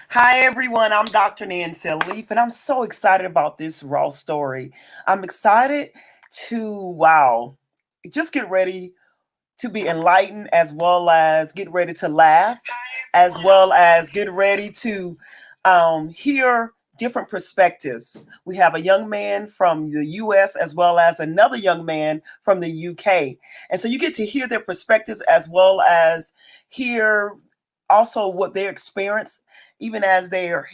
Hi, everyone. I'm Dr. Nancia Leath, and I'm so excited about this raw story. I'm excited to just get ready to be enlightened as well as get ready to laugh, as well as get ready to hear different perspectives. We have a young man from the US as well as another young man from the UK. And so you get to hear their perspectives as well as hear also what they experience, even as they are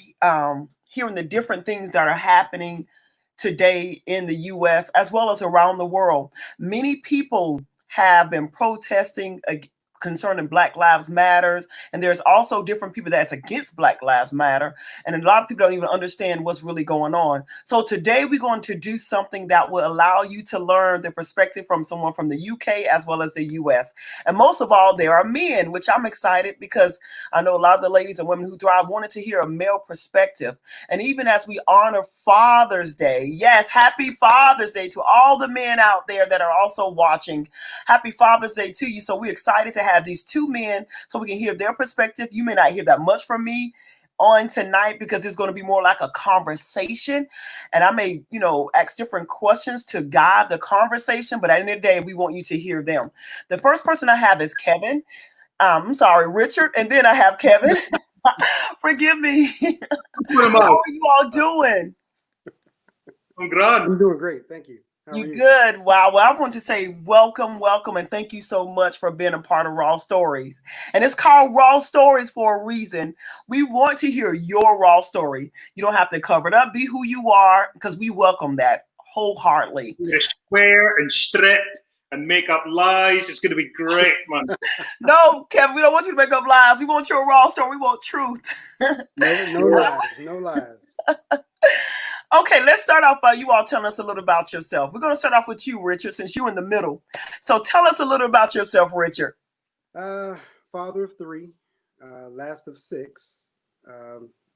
hearing the different things that are happening today in the US as well as around the world. Many people have been protesting concerning Black Lives Matters, and there's also different people that's against Black Lives Matter, and a lot of people don't even understand what's really going on. So today we're going to do something that will allow you to learn the perspective from someone from the UK as well as the US. And most of all, there are men, which I'm excited because I know a lot of the ladies and women who thrive wanted to hear a male perspective. And even as we honor Father's Day, yes, happy Father's Day to all the men out there that are also watching. Happy Father's Day to you. So we're excited to have these two men so we can hear their perspective. You may not hear that much from me on tonight because it's going to be more like a conversation, and I may ask different questions to guide the conversation, but at the end of the day we want you to hear them. The first person I have is Kevin. I'm sorry, Richard, and then I have Kevin. Forgive me. How How are you all doing? I'm grand. I'm doing great. Thank you. How You are you? good? Wow. Well, I want to say welcome, welcome, and thank you so much for being a part of Raw Stories. And it's called Raw Stories for a reason. We want to hear your raw story. You don't have to cover it up. Be who you are, because we welcome that wholeheartedly. We're gonna swear and strip and make up lies. It's going to be great, man. No, Kevin, we don't want you to make up lies. We want your raw story. We want truth. No lies. No lies. Okay, let's start off by you all telling us a little about yourself. We're going to start off with you, Richard, since you're in the middle. So tell us a little about yourself, Richard. Father of three, last of six.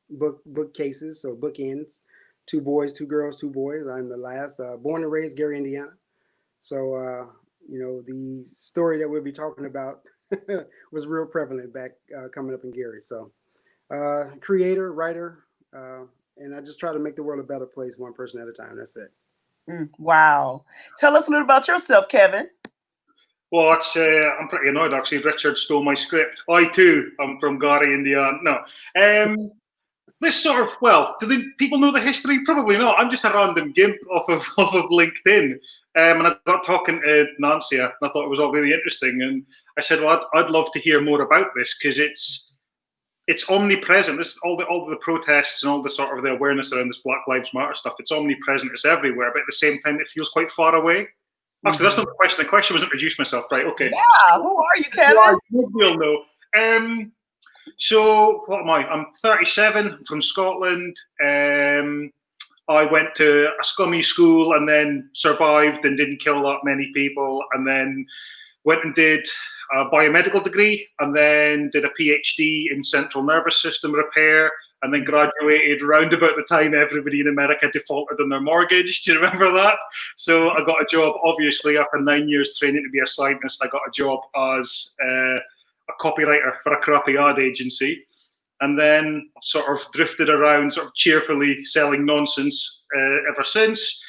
Bookcases, so bookends. Two boys, two girls, two boys. I'm the last. Born and raised Gary, Indiana. So the story that we'll be talking about was real prevalent back coming up in Gary. So creator, writer, and I just try to make the world a better place, one person at a time. That's it. Wow. Tell us a little about yourself, Kevin. Well, I'm pretty annoyed, actually. Richard stole my script. I, too, am from Gary, Indiana. No. This sort of, do people know the history? Probably not. I'm just a random gimp off of LinkedIn. And I got talking to Nancia, and I thought it was all really interesting. And I said, well, I'd love to hear more about this, because it's omnipresent. This all the protests and all the sort of the awareness around this Black Lives Matter stuff. It's omnipresent. It's everywhere, but at the same time, it feels quite far away. Actually, that's not the question. The question was introduce myself, right? Okay. Yeah. Who are you, Kevin? We'll know. So what am I? I'm 37. I'm from Scotland. I went to a scummy school and then survived and didn't kill that many people, and then went and did a biomedical degree, and then did a PhD in central nervous system repair, and then graduated around about the time everybody in America defaulted on their mortgage. Do you remember that? So I got a job, obviously, after 9 years training to be a scientist. I got a job as a copywriter for a crappy ad agency. And then sort of drifted around, sort of cheerfully selling nonsense ever since.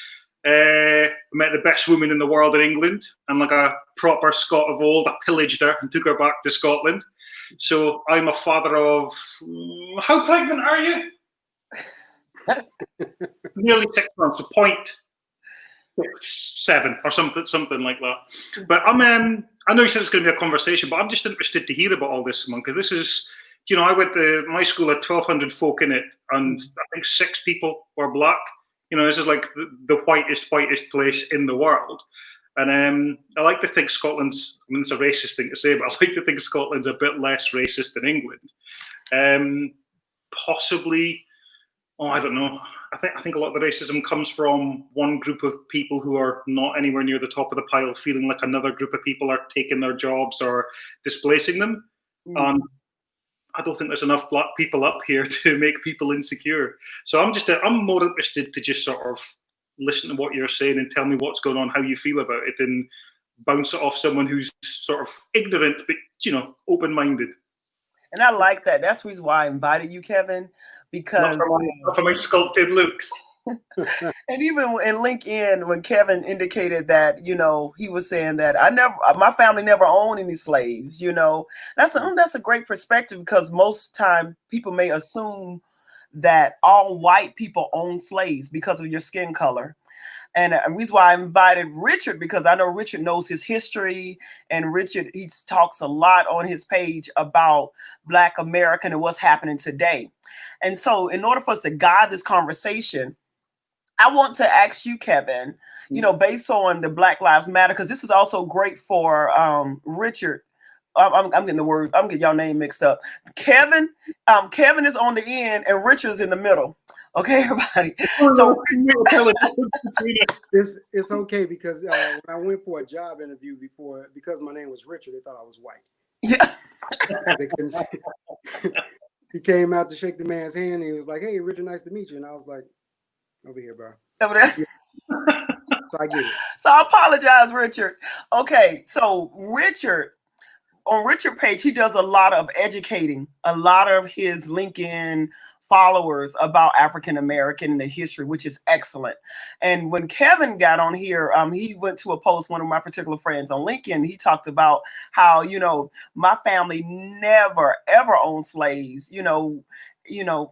I met the best woman in the world in England, and like a proper Scot of old, I pillaged her and took her back to Scotland. So I'm a father of, how pregnant are you? Nearly 6 months, 0.7 or something like that. But I know you said it's going to be a conversation, but I'm just interested to hear about all this, man, because this is, I went to my school had 1,200 folk in it, and I think 6 people were black. This is like the whitest place in the world. And I like to think Scotland's, it's a racist thing to say, but I like to think Scotland's a bit less racist than England. Possibly, I don't know. I think a lot of the racism comes from one group of people who are not anywhere near the top of the pile, feeling like another group of people are taking their jobs or displacing them. I don't think there's enough black people up here to make people insecure. So I'm more interested to just sort of listen to what you're saying and tell me what's going on, how you feel about it, and bounce it off someone who's sort of ignorant but open-minded. And I like that. That's the reason why I invited you, Kevin, Not because for my sculpted looks. and even in LinkedIn, when Kevin indicated that, he was saying that my family never owned any slaves. That's a great perspective, because most time people may assume that all white people own slaves because of your skin color. And the reason why I invited Richard, because I know Richard knows his history, and Richard, he talks a lot on his page about Black American and what's happening today. And so in order for us to guide this conversation, I want to ask you, Kevin, based on the Black Lives Matter, because this is also great for Richard. I'm getting I'm getting y'all name mixed up. Kevin is on the end and Richard's in the middle. Okay, everybody. So it's okay, because when I went for a job interview before, because my name was Richard, they thought I was white. Yeah. They couldn't see. He came out to shake the man's hand, and he was like, "Hey, Richard, nice to meet you." And I was like, "Over here, bro." Over there. Yeah. So I get it. So I apologize, Richard. Okay, so on Richard page, he does a lot of educating a lot of his LinkedIn followers about African American and the history, which is excellent. And when Kevin got on here, he went to a post, one of my particular friends on LinkedIn. He talked about how, my family never ever owned slaves, and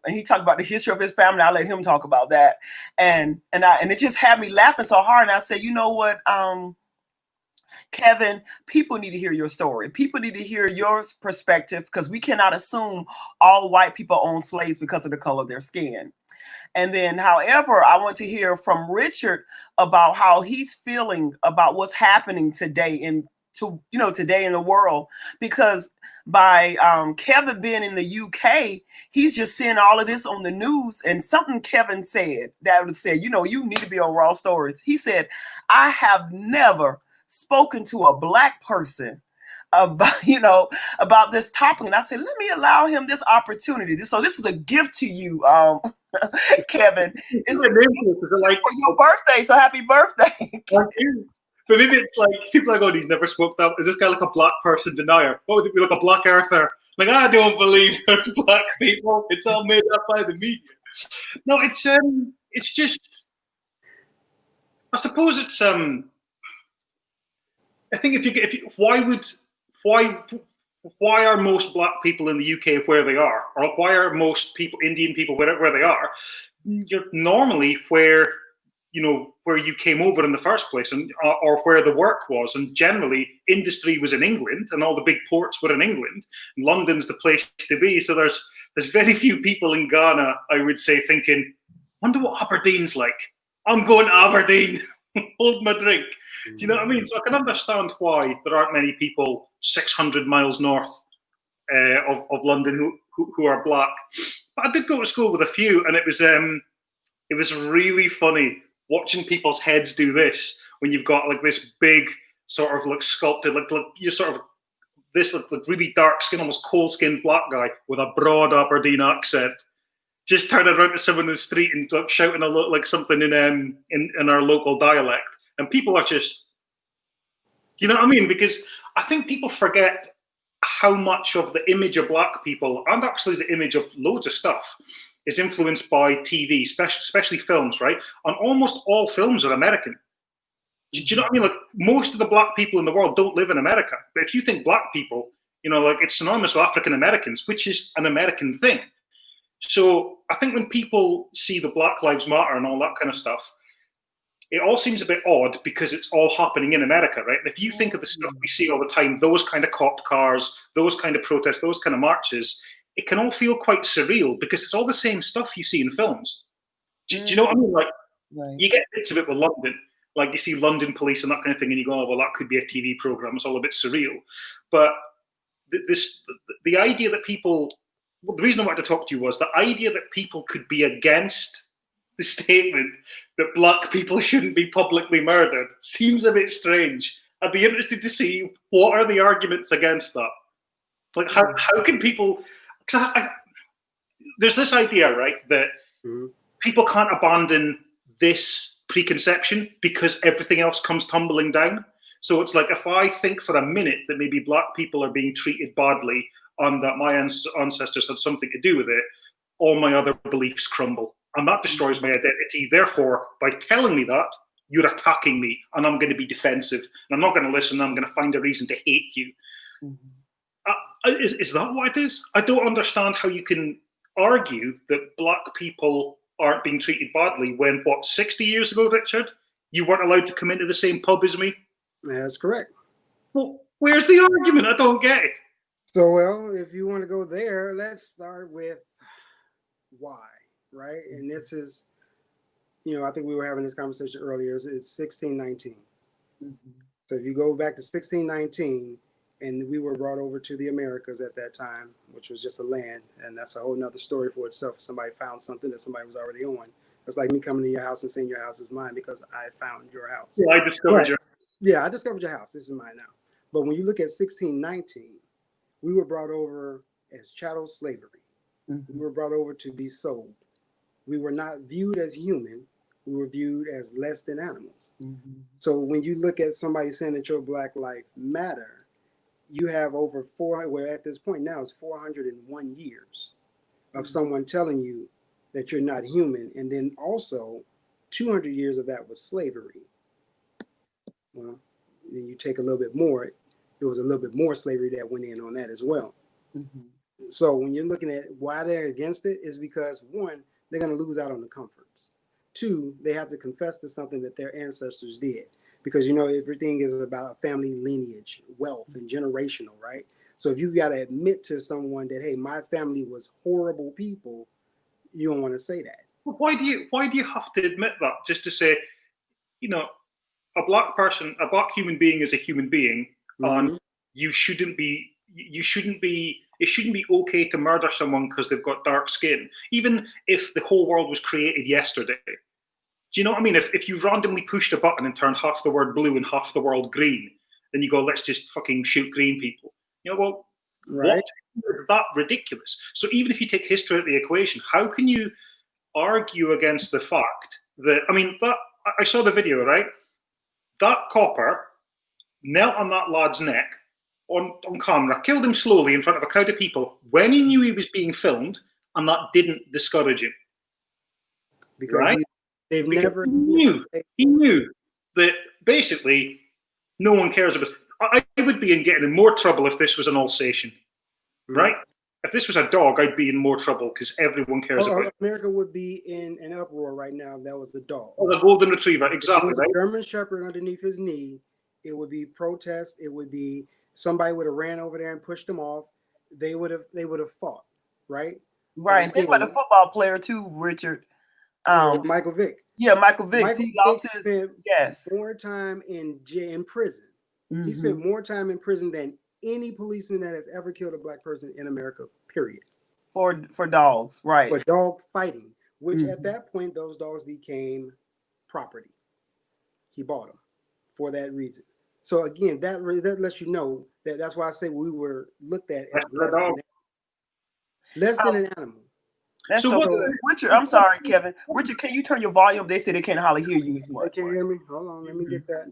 he talked about the history of his family. I let him talk about that. And it just had me laughing so hard. And I said, you know what, Kevin, people need to hear your story. People need to hear your perspective, because we cannot assume all white people own slaves because of the color of their skin. And then, however, I want to hear from Richard about how he's feeling about what's happening today today in the world, because by Kevin being in the UK, he's just seeing all of this on the news. And something Kevin said you need to be on Raw Stories. He said, I have never spoken to a Black person about this topic. And I said, let me allow him this opportunity. So this is a gift to you, Kevin. It's like for your birthday. So happy birthday. Thank you. But maybe it's like people are going, he's never spoke up. Is this guy like a Black person denier? What would it be, like a Black Earther? Like, I don't believe there's Black people. It's all made up by the media. No, it's just, I suppose it's I think if you why are most Black people in the UK where they are, or why are most Indian people where they are? You're normally where you came over in the first place, and or where the work was, and generally industry was in England, and all the big ports were in England. And London's the place to be. So there's very few people in Ghana, I would say, thinking, wonder what Aberdeen's like. I'm going to Aberdeen. Hold my drink. Do you know what I mean? So I can understand why there aren't many people 600 miles north of London who are Black. But I did go to school with a few, and it was really funny watching people's heads do this when you've got like this big sort of like sculpted, like you're sort of this like really dark skin, almost coal skinned Black guy with a broad Aberdeen accent, just turning around to someone in the street and like shouting a lot like something in our local dialect, and people are just, you know what I mean? Because I think people forget how much of the image of Black people, and actually the image of loads of stuff, is influenced by TV, especially films, right? And almost all films are American. Do you know what I mean? Like, most of the Black people in the world don't live in America. But if you think Black people, like it's synonymous with African Americans, which is an American thing. So I think when people see the Black Lives Matter and all that kind of stuff, it all seems a bit odd because it's all happening in America, right? And if you think of the stuff we see all the time, those kind of cop cars, those kind of protests, those kind of marches, it can all feel quite surreal because it's all the same stuff you see in films. Do you know what I mean? Like, right. You get bits of it with London, like you see London police and that kind of thing, and you go, oh, well, that could be a TV program. It's all a bit surreal. But the idea that people, well, the reason I wanted to talk to you was the idea that people could be against the statement that Black people shouldn't be publicly murdered seems a bit strange. I'd be interested to see what are the arguments against that. Like, how can people? Because there's this idea, right, that people can't abandon this preconception because everything else comes tumbling down. So it's like, if I think for a minute that maybe Black people are being treated badly and that my ancestors had something to do with it, all my other beliefs crumble. And that destroys my identity. Therefore, by telling me that, you're attacking me, and I'm going to be defensive. And I'm not going to listen. I'm going to find a reason to hate you. Is that what it is? I don't understand how you can argue that black people aren't being treated badly when, 60 years ago, Richard, you weren't allowed to come into the same pub as me? That's correct. Well, where's the argument? I don't get it. So, well, if you want to go there, let's start with why, right? And this is, I think we were having this conversation earlier. It's 1619. So if you go back to 1619, and we were brought over to the Americas at that time, which was just a land, and that's a whole nother story for itself. If somebody found something that somebody was already on. It's like me coming to your house and saying your house is mine because I found your house. Yeah, I discovered your. Yeah, I discovered your house. This is mine now. But when you look at 1619, we were brought over as chattel slavery. We were brought over to be sold. We were not viewed as human. We were viewed as less than animals. So when you look at somebody saying that your Black life matter, you have over 400, well, at this point now it's 401 years of someone telling you that you're not human. And then also 200 years of that was slavery. Well, then you take a little bit more, there was a little bit more slavery that went in on that as well. So when you're looking at why they're against it is because, one, they're going to lose out on the comforts. Two, they have to confess to something that their ancestors did. Because, everything is about family lineage, wealth, and generational, right? So if you got to admit to someone that, hey, my family was horrible people, you don't want to say that. Well, why do you have to admit that? Just to say, a black person, a black human being is a human being, and it shouldn't be okay to murder someone because they've got dark skin, even if the whole world was created yesterday. Do you know what I mean? If you randomly pushed a button and turned half the world blue and half the world green, then you go, let's just fucking shoot green people. Well, right? What is that ridiculous? So even if you take history out of the equation, how can you argue against the fact that, I saw the video, right? That copper knelt on that lad's neck on camera, killed him slowly in front of a crowd of people when he knew he was being filmed, and that didn't discourage him. Because right? He knew that basically no one cares about. I would be getting in more trouble if this was an Alsatian, right? If this was a dog, I'd be in more trouble because everyone cares about it. America would be in an uproar right now if that was a dog. Oh, the golden retriever, exactly. If it was a German Shepherd underneath his knee, it would be protest. It would be somebody would have ran over there and pushed him off. They would have fought, right? Right. Think about the football player too, Richard. Michael Vick. Yeah, Michael Vick. He lost his spent more time in prison. He spent more time in prison than any policeman that has ever killed a black person in America, period. For dogs, right. For dog fighting, which at that point, those dogs became property. He bought them for that reason. So again, that lets you know that's why I say we were looked at as less than an animal. That's so Richard, I'm sorry, Kevin. Richard, can you turn your volume? They say they can't hardly hear you as much. Can you hear me? Hold on, let me get that.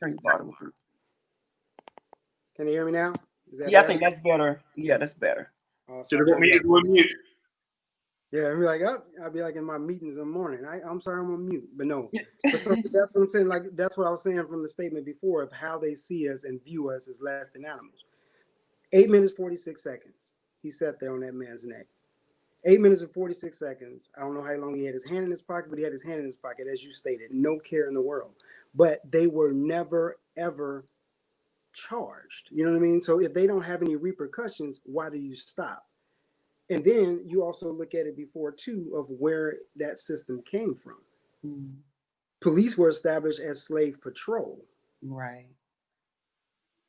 Turn your volume. Can you hear me now? I think that's better. Yeah, that's better. Did it want me to go on mute? Yeah, I'll be like in my meetings in the morning. I'm sorry, I'm on mute, but no. But so that's what I'm saying. Like that's what I was saying from the statement before of how they see us and view us as less than animals. 8 minutes 46 seconds. He sat there on that man's neck. 8 minutes and 46 seconds. I don't know how long he had his hand in his pocket, but he had his hand in his pocket, as you stated. No care in the world. But they were never, ever charged. You know what I mean? So if they don't have any repercussions, why do you stop? And then you also look at it before, too, of where that system came from. Police were established as slave patrol. Right.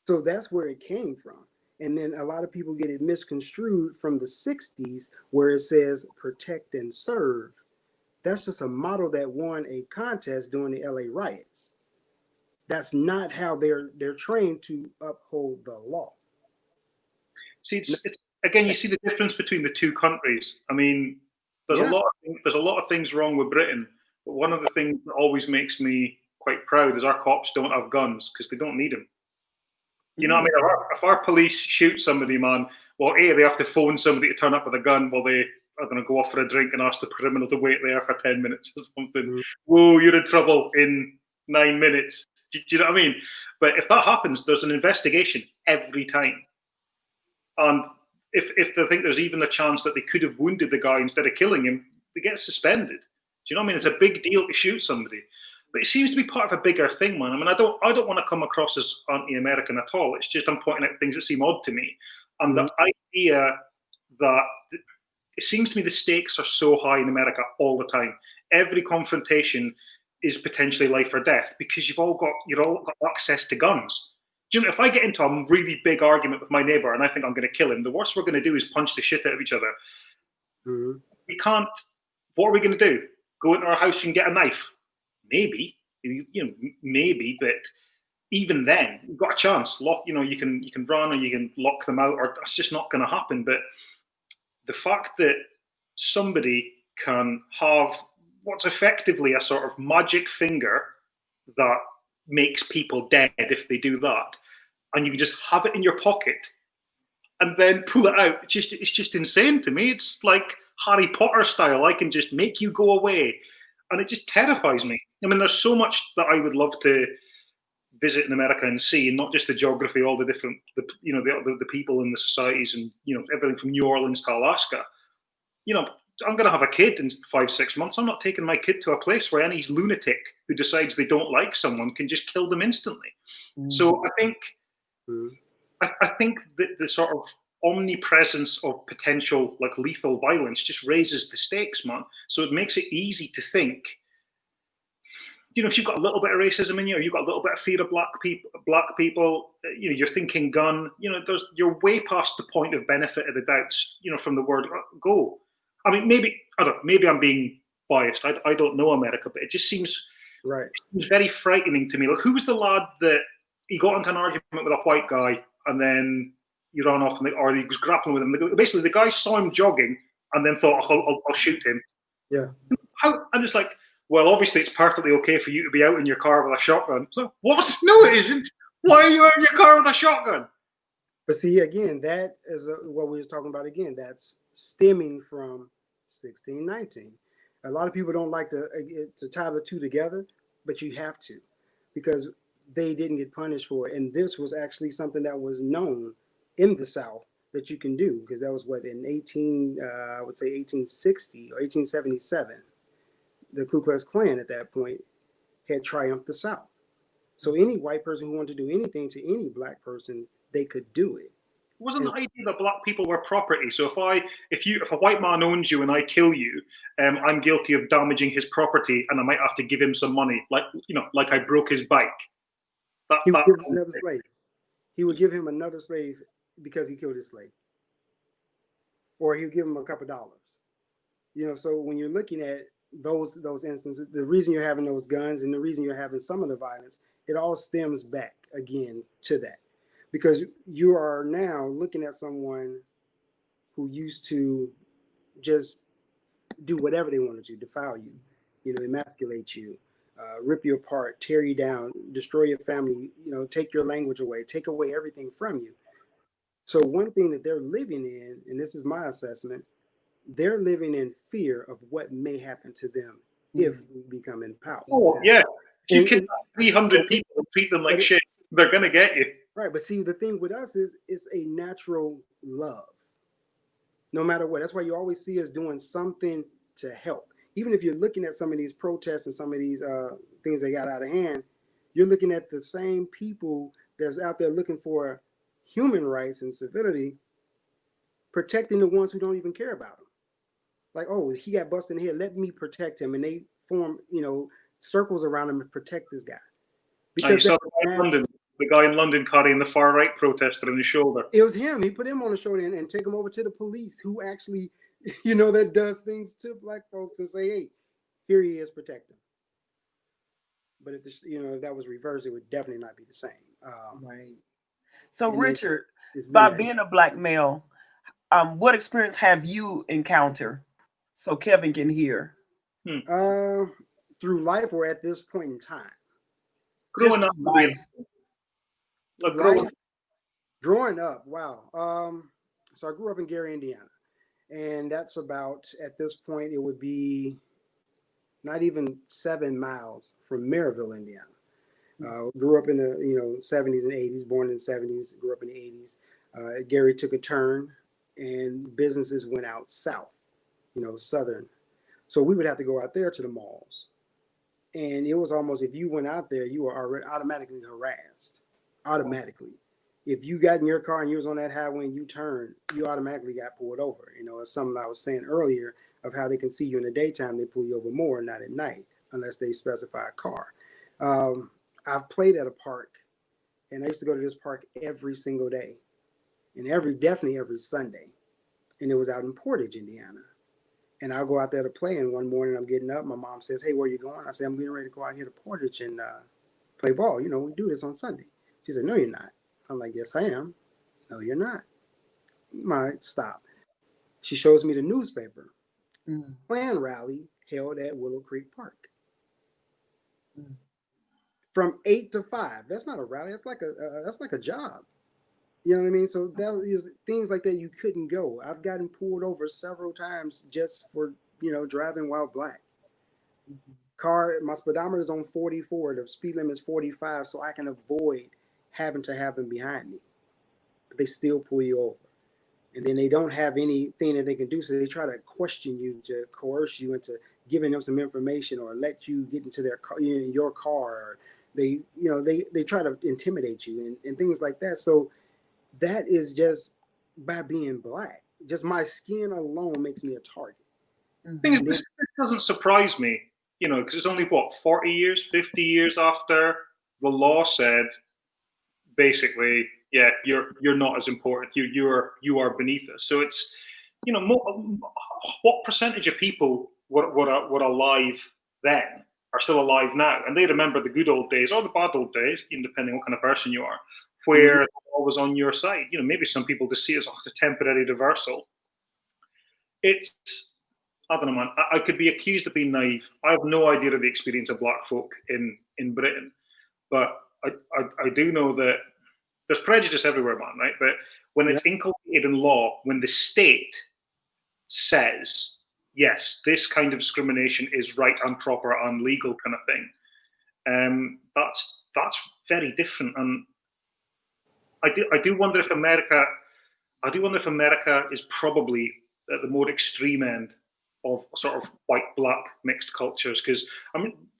So that's where it came from. And then a lot of people get it misconstrued from the 60s where it says protect and serve. That's just a model that won a contest during the LA riots. That's not how they're trained to uphold the law. See, it's again, you see the difference between the two countries. I mean, there's a lot of things wrong with Britain, but one of the things that always makes me quite proud is our cops don't have guns because they don't need them. You know what I mean? If our police shoot somebody, man, well, A, they have to phone somebody to turn up with a gun while they are going to go off for a drink and ask the criminal to wait there for 10 minutes or something. Mhm. Whoa, you're in trouble in 9 minutes. Do you know what I mean? But if that happens, there's an investigation every time. And if they think there's even a chance that they could have wounded the guy instead of killing him, they get suspended. Do you know what I mean? It's a big deal to shoot somebody. But it seems to be part of a bigger thing, man. I mean, I don't want to come across as anti-American at all. It's just I'm pointing out things that seem odd to me. And the idea that it seems to me the stakes are so high in America all the time. Every confrontation is potentially life or death because you've all got access to guns. Do you know, if I get into a really big argument with my neighbor and I think I'm going to kill him, the worst we're going to do is punch the shit out of each other. We can't. What are we going to do? Go into our house and get a knife? Maybe, maybe, but even then, you've got a chance. You can run or you can lock them out, or that's just not going to happen. But the fact that somebody can have what's effectively a sort of magic finger that makes people dead if they do that, and you can just have it in your pocket and then pull it out. It's just insane to me. It's like Harry Potter style. I can just make you go away. And it just terrifies me. I mean, there's so much that I would love to visit in America and see, and not just the geography, all the different, the people and the societies, and everything from New Orleans to Alaska. I'm going to have a kid in 5-6 months. I'm not taking my kid to a place where any lunatic who decides they don't like someone can just kill them instantly. So I think, I think that the sort of omnipresence of potential like lethal violence just raises the stakes, man. So it makes it easy to think, if you've got a little bit of racism in you, or you've got a little bit of fear of black people, you're thinking gun, you're way past the point of benefit of the doubt, from the word go. I mean, maybe I'm being biased. I don't know America, but it just seems very frightening to me. Like, who was the lad that he got into an argument with a white guy and then he ran off, or he was grappling with him? Basically, the guy saw him jogging and then thought, I'll shoot him. Yeah. I'm just like, well, obviously it's perfectly okay for you to be out in your car with a shotgun. So, what? No, it isn't. Why are you out in your car with a shotgun? But see, again, that is what we was talking about again. That's stemming from 1619. A lot of people don't like to tie the two together, but you have to, because they didn't get punished for it. And this was actually something that was known in the South that you can do, because that was what, in 1860 or 1877, the Ku Klux Klan at that point had triumphed the South. So any white person who wanted to do anything to any black person, they could do it. Wasn't the idea that black people were property? So if a white man owns you and I kill you, I'm guilty of damaging his property, and I might have to give him some money, like I broke his bike. He would give him another slave. He would give him another slave because he killed his slave, or he would give him a couple dollars. So when you're looking at those instances, the reason you're having those guns and the reason you're having some of the violence, it all stems back again to that. Because you are now looking at someone who used to just do whatever they wanted to, defile you, emasculate you, rip you apart, tear you down, destroy your family, take your language away, take away everything from you. So one thing that they're living in, and this is my assessment, they're living in fear of what may happen to them if we become in power. Oh, yeah. If you kidnap 300 people and treat them like shit, they're going to get you. Right, but see, the thing with us is it's a natural love. No matter what. That's why you always see us doing something to help. Even if you're looking at some of these protests and some of these things that got out of hand, you're looking at the same people that's out there looking for human rights and civility, protecting the ones who don't even care about them. Like, oh, he got busted in the head, let me protect him. And they form, circles around him to protect this guy. Because the guy in London carrying the far right protester on his shoulder. It was him. He put him on the shoulder and take him over to the police, who actually, that does things to black folks and say, hey, here he is, protect him. But if if that was reversed, it would definitely not be the same. Right. So Richard, by being a black male, what experience have you encountered? So Kevin can hear. Through life or at this point in time? Growing up, life. Growing up, wow. So I grew up in Gary, Indiana, and that's about, at this point, it would be not even 7 miles from Maryville, Indiana. Grew up in the 70s and 80s, born in the 70s, grew up in the 80s. Gary took a turn, and businesses went out south, southern. So we would have to go out there to the malls, and it was almost, if you went out there, you were already automatically harassed, automatically. If you got in your car and you was on that highway and you turned, you automatically got pulled over. It's something I was saying earlier of how they can see you in the daytime, they pull you over more, not at night, unless they specify a car. I've played at a park, and I used to go to this park every single day, and definitely every Sunday, and it was out in Portage, Indiana. And I'll go out there to play, and one morning I'm getting up, my mom says, "Hey, where are you going?" I say, "I'm getting ready to go out here to Portage and play ball. We do this on Sunday." She said, "No, you're not." I'm like, "Yes, I am." "No, you're not." "Might stop." She shows me the newspaper. Klan rally held at Willow Creek Park. From 8 to 5. That's not a rally. That's like a job. You know what I mean? So that is things like that you couldn't go. I've gotten pulled over several times just for driving while black. My speedometer is on 44. The speed limit is 45, so I can avoid having to have them behind me. But they still pull you over, and then they don't have anything that they can do. So they try to question you, to coerce you into giving them some information, or let you get into their car, your car. Or they try to intimidate you and things like that. So that is just by being black. Just my skin alone makes me a target. Thing is, this doesn't surprise me, because it's only 40 years, 50 years after the law said, basically, yeah, you're not as important. You are beneath us. So it's, what percentage of people were alive then are still alive now, and they remember the good old days or the bad old days, depending on what kind of person you are, where the law was on your side. Maybe some people just see it as a temporary reversal. It's, I don't know, man. I could be accused of being naive. I have no idea of the experience of black folk in Britain, but I do know that there's prejudice everywhere, man, right? But when it's inculcated in law, when the state says, yes, this kind of discrimination is right and proper and legal kind of thing, that's very different. And I do wonder if America is probably at the more extreme end of sort of white black mixed cultures, because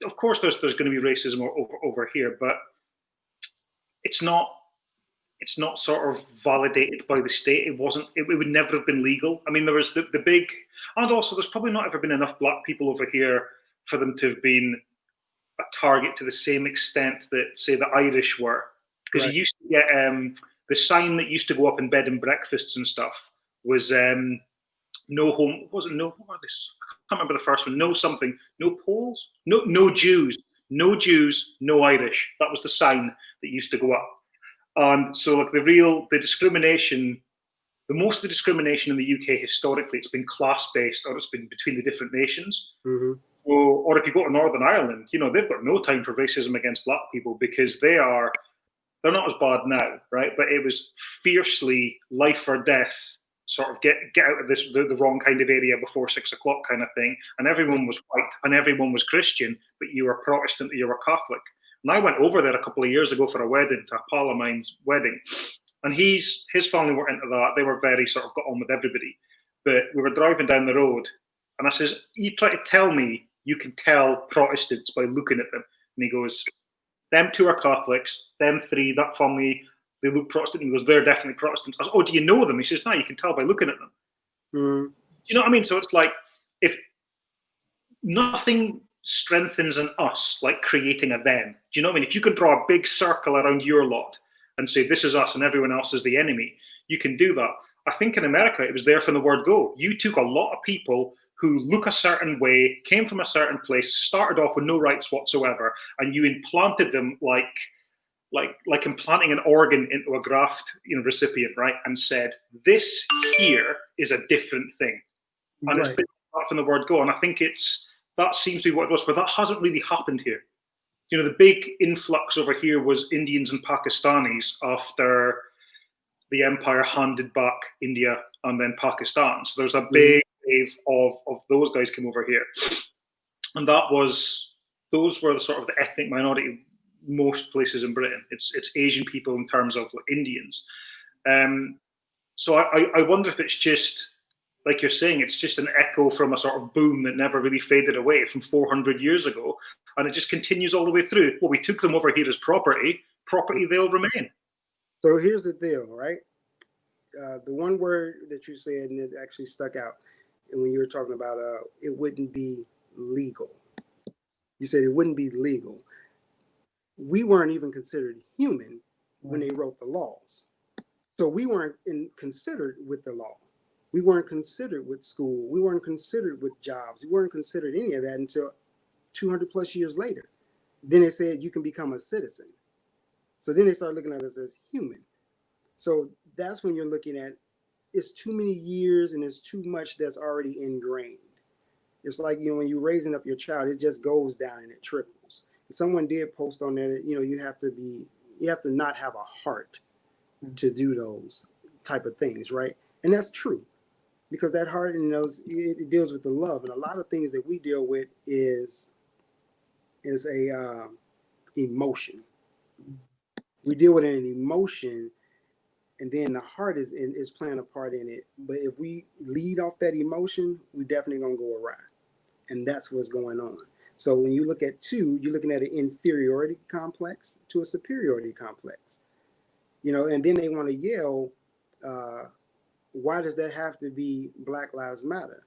of course there's going to be racism over here, but it's not sort of validated by the state. It would never have been legal. There was the big, and also there's probably not ever been enough black people over here for them to have been a target to the same extent that, say, the Irish were, because you used to get the sign that used to go up in bed and breakfasts and stuff was no home. Wasn't no? What was this? I can't remember the first one. No something. No Poles. No Jews. No Jews. No Irish. That was the sign that used to go up. And so, like the discrimination, most of the discrimination in the UK historically, it's been class based, or it's been between the different nations. Or if you go to Northern Ireland, they've got no time for racism against black people, because they're not as bad now, right? But it was fiercely life or death, sort of get out of the wrong kind of area before 6 o'clock kind of thing. And everyone was white and everyone was Christian, but you were Protestant or you were Catholic. And I went over there a couple of years ago for a wedding, to a pal of mine's wedding. And his family were into that. They were very sort of got on with everybody. But we were driving down the road, and I says, "You try to tell me you can tell Protestants by looking at them?" And he goes, "Them two are Catholics, them three, that family, they look Protestant." And he goes, "They're definitely Protestants." I said, "Oh, do you know them?" He says, "No, you can tell by looking at them." Do you know what I mean? So it's like, if nothing strengthens in us like creating a them. Do you know what I mean? If you can draw a big circle around your lot and say, this is us and everyone else is the enemy, you can do that. I think in America, it was there from the word go. You took a lot of people who look a certain way, came from a certain place, started off with no rights whatsoever, and you implanted them like implanting an organ into a graft recipient, right? And said, this here is a different thing. And it's been from the word go. And I think that seems to be what it was, but that hasn't really happened here. The big influx over here was Indians and Pakistanis after the empire handed back India and then Pakistan. So there's a big wave of those guys came over here. And those were the sort of the ethnic minority most places in Britain. It's Asian people in terms of like Indians. So I wonder if it's just, like you're saying, it's just an echo from a sort of boom that never really faded away from 400 years ago. And it just continues all the way through. Well, we took them over here as property they'll remain. So here's the deal, right? The one word that you said and it actually stuck out, and when you were talking about it wouldn't be legal. You said it wouldn't be legal. We weren't even considered human when they wrote the laws. So we weren't considered with the law. We weren't considered with school. We weren't considered with jobs. We weren't considered any of that until 200 plus years later. Then they said you can become a citizen. So then they start looking at us as human. So that's when you're looking at it's too many years and it's too much that's already ingrained. It's like, when you're raising up your child, it just goes down and it trickles. Someone did post on there that, you have to not have a heart to do those type of things, right? And that's true, because that heart and it deals with the love, and a lot of things that we deal with is a emotion. We deal with an emotion, and then the heart is playing a part in it. But if we lead off that emotion, we definitely gonna go awry, and that's what's going on. So when you look at two, you're looking at an inferiority complex to a superiority complex, and then they want to yell, why does that have to be Black Lives Matter?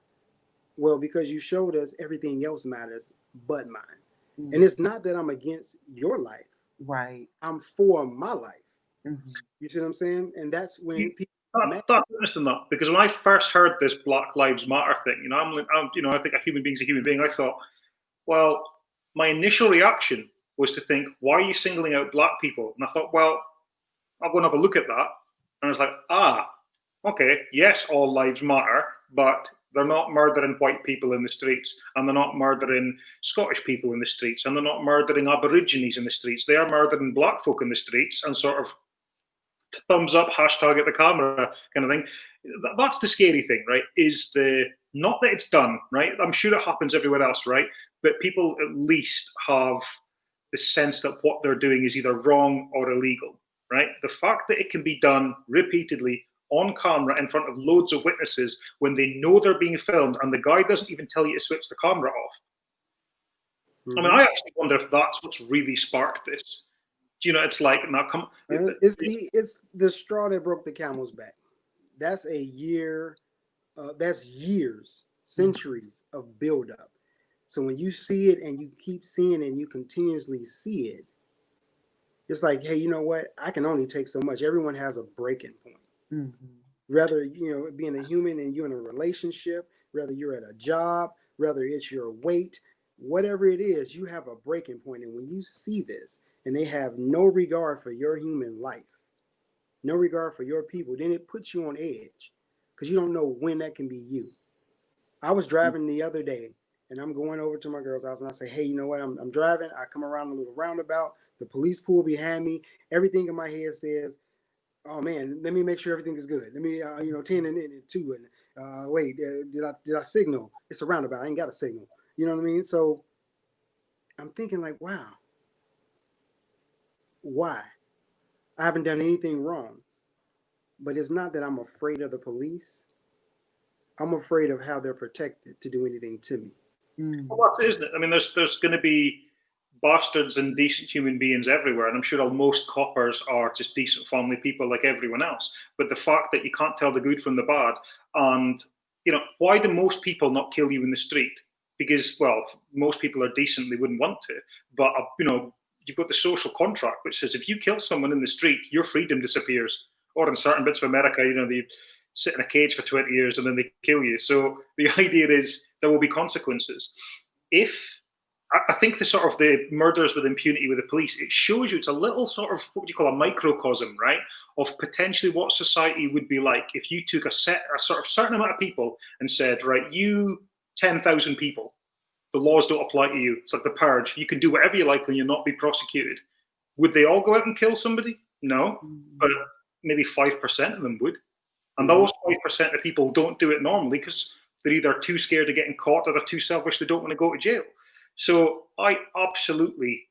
Well, because you showed us everything else matters but mine. Mm-hmm. And it's not that I'm against your life. Right. I'm for my life. Mm-hmm. You see what I'm saying? And that's when people... That's interesting, though, because when I first heard this Black Lives Matter thing, I think a human being's a human being. I thought, well, my initial reaction was to think, why are you singling out Black people? And I thought, well, I'll go and have a look at that. And I was like, okay, yes, all lives matter, but they're not murdering white people in the streets, and they're not murdering Scottish people in the streets, and they're not murdering Aborigines in the streets. They are murdering Black folk in the streets, and sort of thumbs up, hashtag at the camera kind of thing. That's the scary thing, right? Not that it's done, right? I'm sure it happens everywhere else, right? But people at least have the sense that what they're doing is either wrong or illegal, right? The fact that it can be done repeatedly on camera in front of loads of witnesses when they know they're being filmed and the guy doesn't even tell you to switch the camera off. Mm-hmm. I mean, I actually wonder if that's what's really sparked this. It's like, now come on. It's the straw that broke the camel's back. That's a year, that's years, centuries of buildup. So when you see it and you keep seeing it and you continuously see it, it's like, hey, you know what? I can only take so much. Everyone has a breaking point. Mm-hmm. Whether, being a human and you're in a relationship, whether you're at a job, whether it's your weight, whatever it is, you have a breaking point. And when you see this and they have no regard for your human life, no regard for your people, then it puts you on edge because you don't know when that can be you. I was driving the other day and I'm going over to my girl's house and I say, hey, you know what? I'm driving. I come around a little roundabout. The police pull behind me. Everything in my head says, oh man, let me make sure everything is good. Let me, 10 and 2 and wait, did I signal? It's a roundabout. I ain't got a signal. You know what I mean? So I'm thinking like, wow, why? I haven't done anything wrong, but it's not that I'm afraid of the police. I'm afraid of how they're protected to do anything to me. Well, that's it, isn't it? I mean, there's going to be bastards and decent human beings everywhere, and I'm sure most coppers are just decent family people like everyone else. But the fact that you can't tell the good from the bad, and why do most people not kill you in the street? Because, well, most people are decent, they wouldn't want to. But you've got the social contract which says if you kill someone in the street, your freedom disappears. Or in certain bits of America, they sit in a cage for 20 years and then they kill you. So the idea is there will be consequences. I think the sort of the murders with impunity with the police, it shows you it's a little sort of, what would you call, a microcosm, right, of potentially what society would be like if you took a sort of certain amount of people and said, right, you 10,000 people, the laws don't apply to you. It's like the purge. You can do whatever you like and you'll not be prosecuted. Would they all go out and kill somebody? No. But maybe 5% of them would. And those 5% of people don't do it normally because they're either too scared of getting caught or they're too selfish, they don't want to go to jail. So I absolutely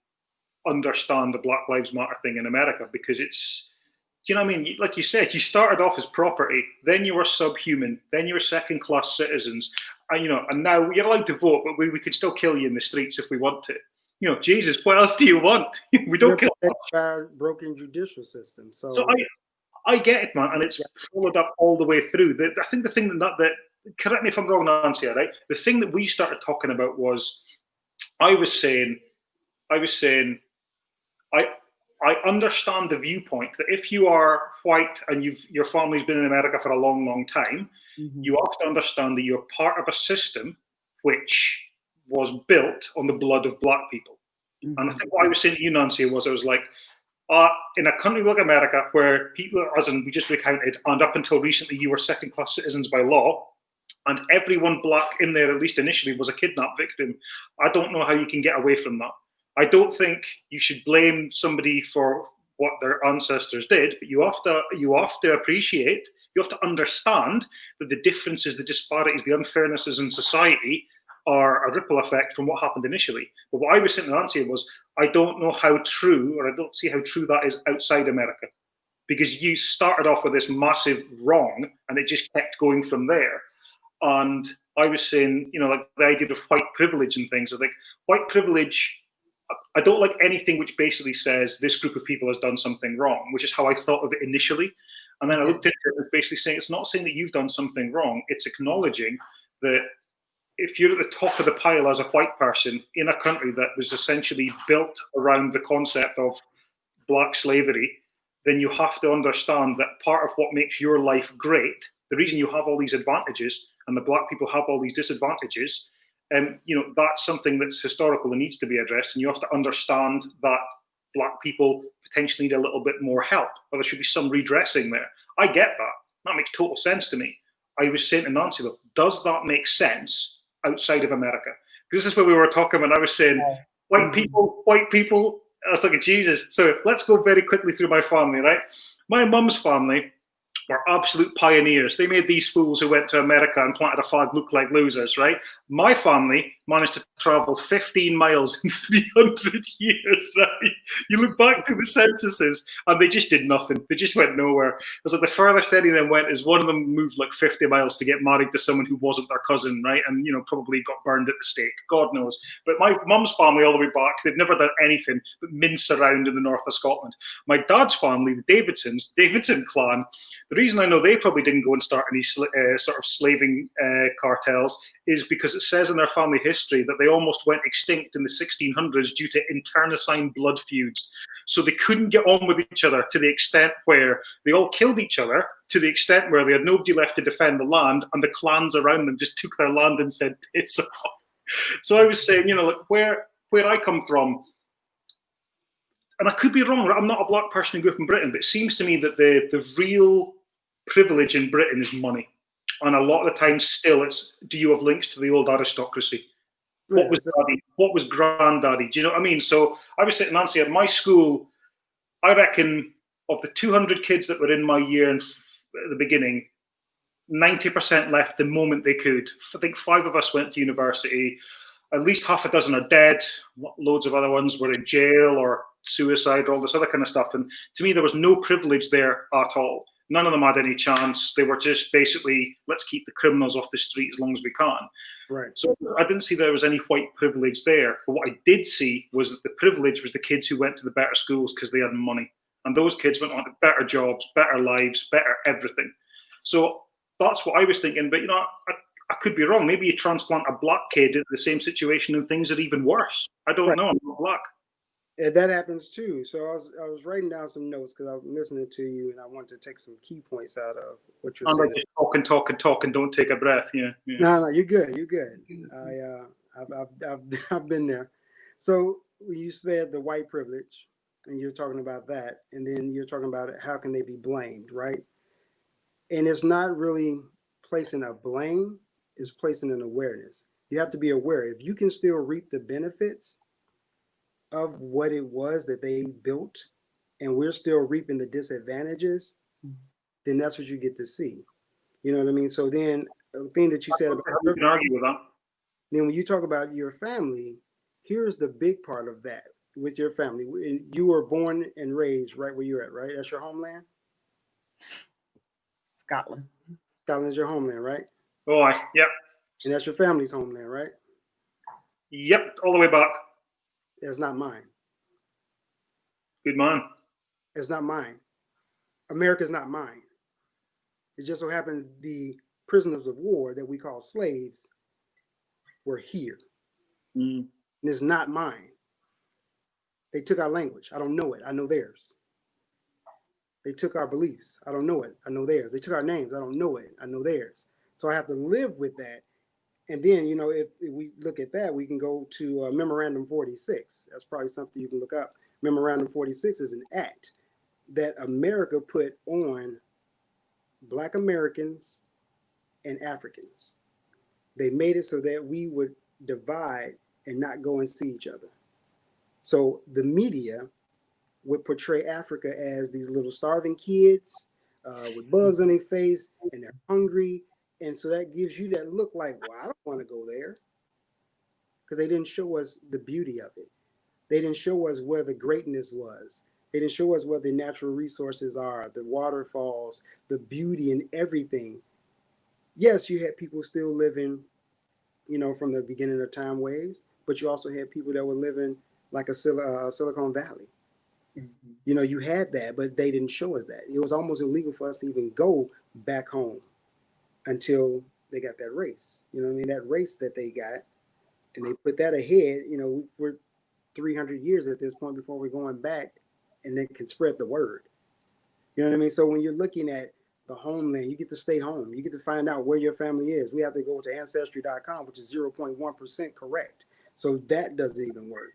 understand the Black Lives Matter thing in America because it's, you know what I mean? Like you said, you started off as property, then you were subhuman, then you were second-class citizens, and and now you're allowed to vote, but we could still kill you in the streets if we want to. Jesus, what else do you want? We don't kill. By broken judicial system. So I get it, man, and it's followed up all the way through. I think the thing that correct me if I'm wrong, Nancia, right? The thing that we started talking about was, I was saying, I understand the viewpoint that if you are white and your family's been in America for a long, long time, you have to understand that you're part of a system which was built on the blood of black people. And I think what I was saying to you, Nancy, was I was like, in a country like America, where people, as in we just recounted, and up until recently, you were second-class citizens by law, and everyone black in there, at least initially, was a kidnap victim. I don't know how you can get away from that. I don't think you should blame somebody for what their ancestors did, but you have to appreciate, you have to understand that the differences, the disparities, the unfairnesses in society are a ripple effect from what happened initially. But what I was saying to Nancy was, I don't know how true, or I don't see how true that is outside America, because you started off with this massive wrong, and it just kept going from there. And I was saying, like the idea of white privilege and things. I think white privilege, I don't like anything which basically says this group of people has done something wrong, which is how I thought of it initially. And then I looked at it and basically saying, it's not saying that you've done something wrong. It's acknowledging that if you're at the top of the pile as a white person in a country that was essentially built around the concept of black slavery, then you have to understand that part of what makes your life great, the reason you have all these advantages and the black people have all these disadvantages, that's something that's historical and needs to be addressed. And you have to understand that black people potentially need a little bit more help, or there should be some redressing there. I get that. That makes total sense to me. I was saying to Nancy, look, does that make sense outside of America? This is where we were talking when I was saying, white people. I was thinking, Jesus. So let's go very quickly through my family, right? My mum's family were absolute pioneers. They made these fools who went to America and planted a flag look like losers, right? My family managed to travel 15 miles in 300 years, right? You look back through the censuses and they just did nothing. They just went nowhere. It was like the furthest any of them went is one of them moved like 50 miles to get married to someone who wasn't their cousin, right? And, probably got burned at the stake. God knows. But my mum's family all the way back, they've never done anything but mince around in the north of Scotland. My dad's family, the Davidson clan, the reason I know they probably didn't go and start any sort of slaving cartels is because it says in their family history that they almost went extinct in the 1600s due to internecine blood feuds. So they couldn't get on with each other to the extent where they all killed each other, to the extent where they had nobody left to defend the land, and the clans around them just took their land and said, piss off. So I was saying, like where I come from, and I could be wrong, I'm not a black person who grew up in Britain, but it seems to me that the real privilege in Britain is money. And a lot of the time still it's, do you have links to the old aristocracy? What was daddy? What was granddaddy? Do you know what I mean? So I was saying, Nancy, at my school, I reckon of the 200 kids that were in my year at the beginning, 90% left the moment they could. I think 5 of us went to university. At least half a dozen are dead. Loads of other ones were in jail or suicide, or all this other kind of stuff. And to me, there was no privilege there at all. None of them had any chance. They were just basically, let's keep the criminals off the street as long as we can. Right. So I didn't see there was any white privilege there. But what I did see was that the privilege was the kids who went to the better schools because they had money. And those kids went on to better jobs, better lives, better everything. So that's what I was thinking. But, I could be wrong. Maybe you transplant a black kid into the same situation and things are even worse. I don't know. I'm not black. Yeah, that happens too. So I was writing down some notes because I was listening to you, and I wanted to take some key points out of what you're saying. Just talk and don't take a breath. Yeah. No, you're good. You're good. I've been there. So you said the white privilege, and you're talking about that, and then you're talking about how can they be blamed, right? And it's not really placing a blame; it's placing an awareness. You have to be aware. If you can still reap the benefits of what it was that they built, and we're still reaping the disadvantages, then that's what you get to see. You know what I mean? So then the thing that you said about You can argue with that. then when you talk about your family, here's the big part of that with your family. You were born and raised right where you're at, right? That's your homeland? Scotland. Scotland's your homeland, right? Oh, yep. And that's your family's homeland, right? Yep, all the way back. That's not mine. Good man. It's not mine. America's not mine. It just so happened the prisoners of war that we call slaves were here. And it's not mine. They took our language. I don't know it. I know theirs. They took our beliefs. I don't know it. I know theirs. They took our names. I don't know it. I know theirs. So I have to live with that. And then, you know, if we look at that, we can go to Memorandum 46. That's probably something you can look up. Memorandum 46 is an act that America put on Black Americans and Africans. They made it so that we would divide and not go and see each other. So the media would portray Africa as these little starving kids with bugs on their face and they're hungry. And so that gives you that look like, well, I don't want to go there, because they didn't show us the beauty of it. They didn't show us where the greatness was. They didn't show us where the natural resources are, the waterfalls, the beauty and everything. Yes, you had people still living, you know, from the beginning of time ways, but you also had people that were living like a Silicon Valley. Mm-hmm. You know, you had that, but they didn't show us that. It was almost illegal for us to even go back home until they got that race. You know what I mean? That race that they got, and they put that ahead. You know, we're 300 years at this point before we're going back, and they can spread the word. You know what I mean? So when you're looking at the homeland, you get to stay home. You get to find out where your family is. We have to go to ancestry.com, which is 0.1% correct. So that doesn't even work.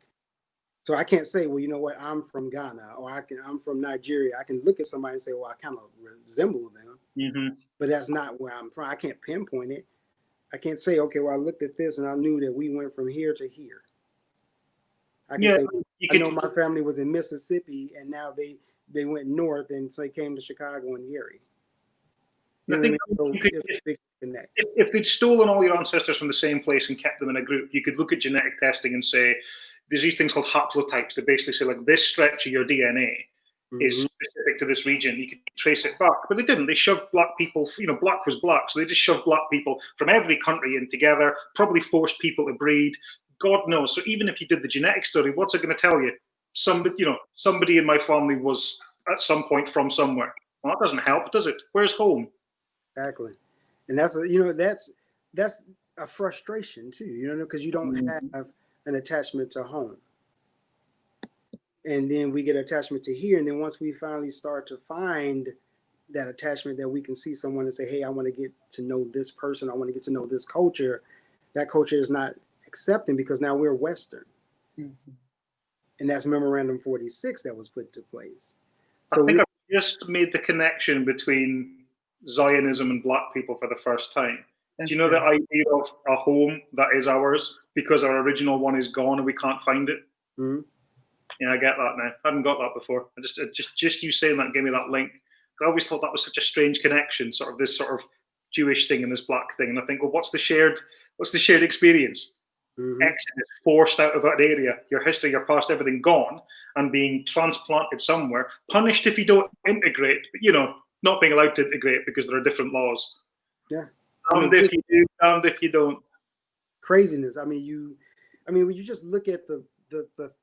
So I can't say, well, you know what, I'm from Ghana, or I'm from Nigeria. I can look at somebody and say, well, I kind of resemble them, but that's not where I'm from. I can't pinpoint it. I can't say, okay, well, I looked at this and I knew that we went from here to here. I can say, I know my family was in Mississippi and now they went north and so they came to Chicago and Gary. You know what I mean? So it's a big connect. If they'd stolen all your ancestors from the same place and kept them in a group, you could look at genetic testing and say, there's these things called haplotypes that basically say, like, this stretch of your DNA is specific to this region. You could trace it back, but they didn't. They shoved black people, you know, black was black, so they just shoved black people from every country in together, probably forced people to breed. God knows. So even if you did the genetic study, what's it going to tell you? Somebody in my family was at some point from somewhere. Well, that doesn't help, does it? Where's home? Exactly. And that's a frustration too, you know, because you don't have an attachment to home. And then we get attachment to here. And then once we finally start to find that attachment that we can see someone and say, hey, I want to get to know this person. I want to get to know this culture. That culture is not accepting because now we're Western. Mm-hmm. And that's Memorandum 46 that was put into place. So I think I just made the connection between Zionism and black people for the first time. Do you know the idea of a home that is ours because our original one is gone and we can't find it? Mm-hmm. Yeah, I get that now. I hadn't got that before. Just you saying that gave me that link. I always thought that was such a strange connection, sort of this sort of Jewish thing and this black thing. And I think, well, what's the shared experience? Mm-hmm. Exodus, forced out of that area, your history, your past, everything gone, and being transplanted somewhere, punished if you don't integrate, but, you know, not being allowed to integrate because there are different laws. Yeah. Damned if you do, damned if you don't. Craziness. When you just look at the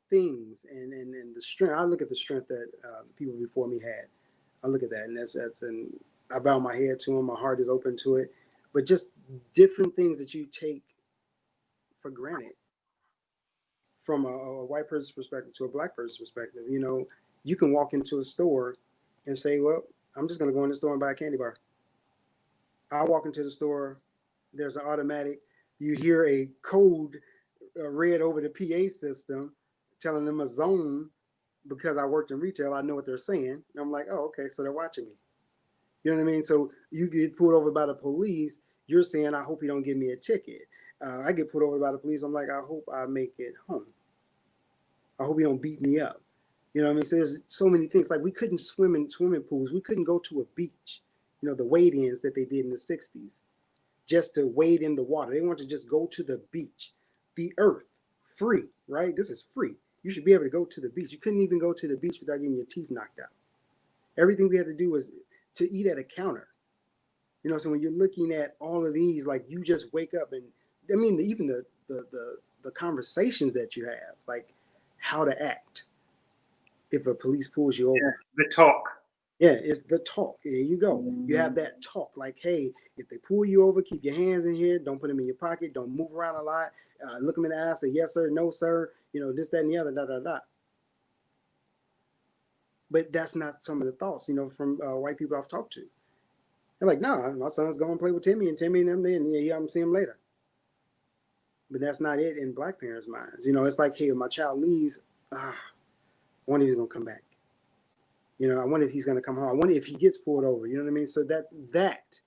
things and the strength, I look at the strength that people before me had. I look at that, and that's and I bow my head to them. My heart is open to it. But just different things that you take for granted from a white person's perspective to a black person's perspective. You know, you can walk into a store and say, well, I'm just going to go in the store and buy a candy bar. I walk into the store, there's an automatic, you hear a code read over the PA system telling them a zone. Because I worked in retail, I know what they're saying. And I'm like, oh, okay, so they're watching me. You know what I mean? So you get pulled over by the police, you're saying, I hope you don't give me a ticket. I get pulled over by the police, I'm like, I hope I make it home. I hope you don't beat me up. You know what I mean? So there's so many things. Like we couldn't swim in swimming pools. We couldn't go to a beach. You know, the wade-ins that they did in the 60s, just to wade in the water. They want to just go to the beach. The earth, free, right? This is free. You should be able to go to the beach. You couldn't even go to the beach without getting your teeth knocked out. Everything we had to do was to eat at a counter. You know, so when you're looking at all of these, like you just wake up and, I mean, even the conversations that you have, like how to act if a police pulls you over. Yeah, the talk. Yeah, it's the talk. There you go. You have that talk like, hey, if they pull you over, keep your hands in here. Don't put them in your pocket. Don't move around a lot. Look them in the eye, say, yes, sir, no, sir. You know, this, that, and the other, da, da, da. But that's not some of the thoughts, you know, from white people I've talked to. They're like, no, my son's going to play with Timmy and them then. Yeah, I'm going to see him later. But that's not it in black parents' minds. You know, it's like, hey, if my child leaves, I wonder if he's going to come back. You know, I wonder if he's going to come home. I wonder if he gets pulled over. You know what I mean? So that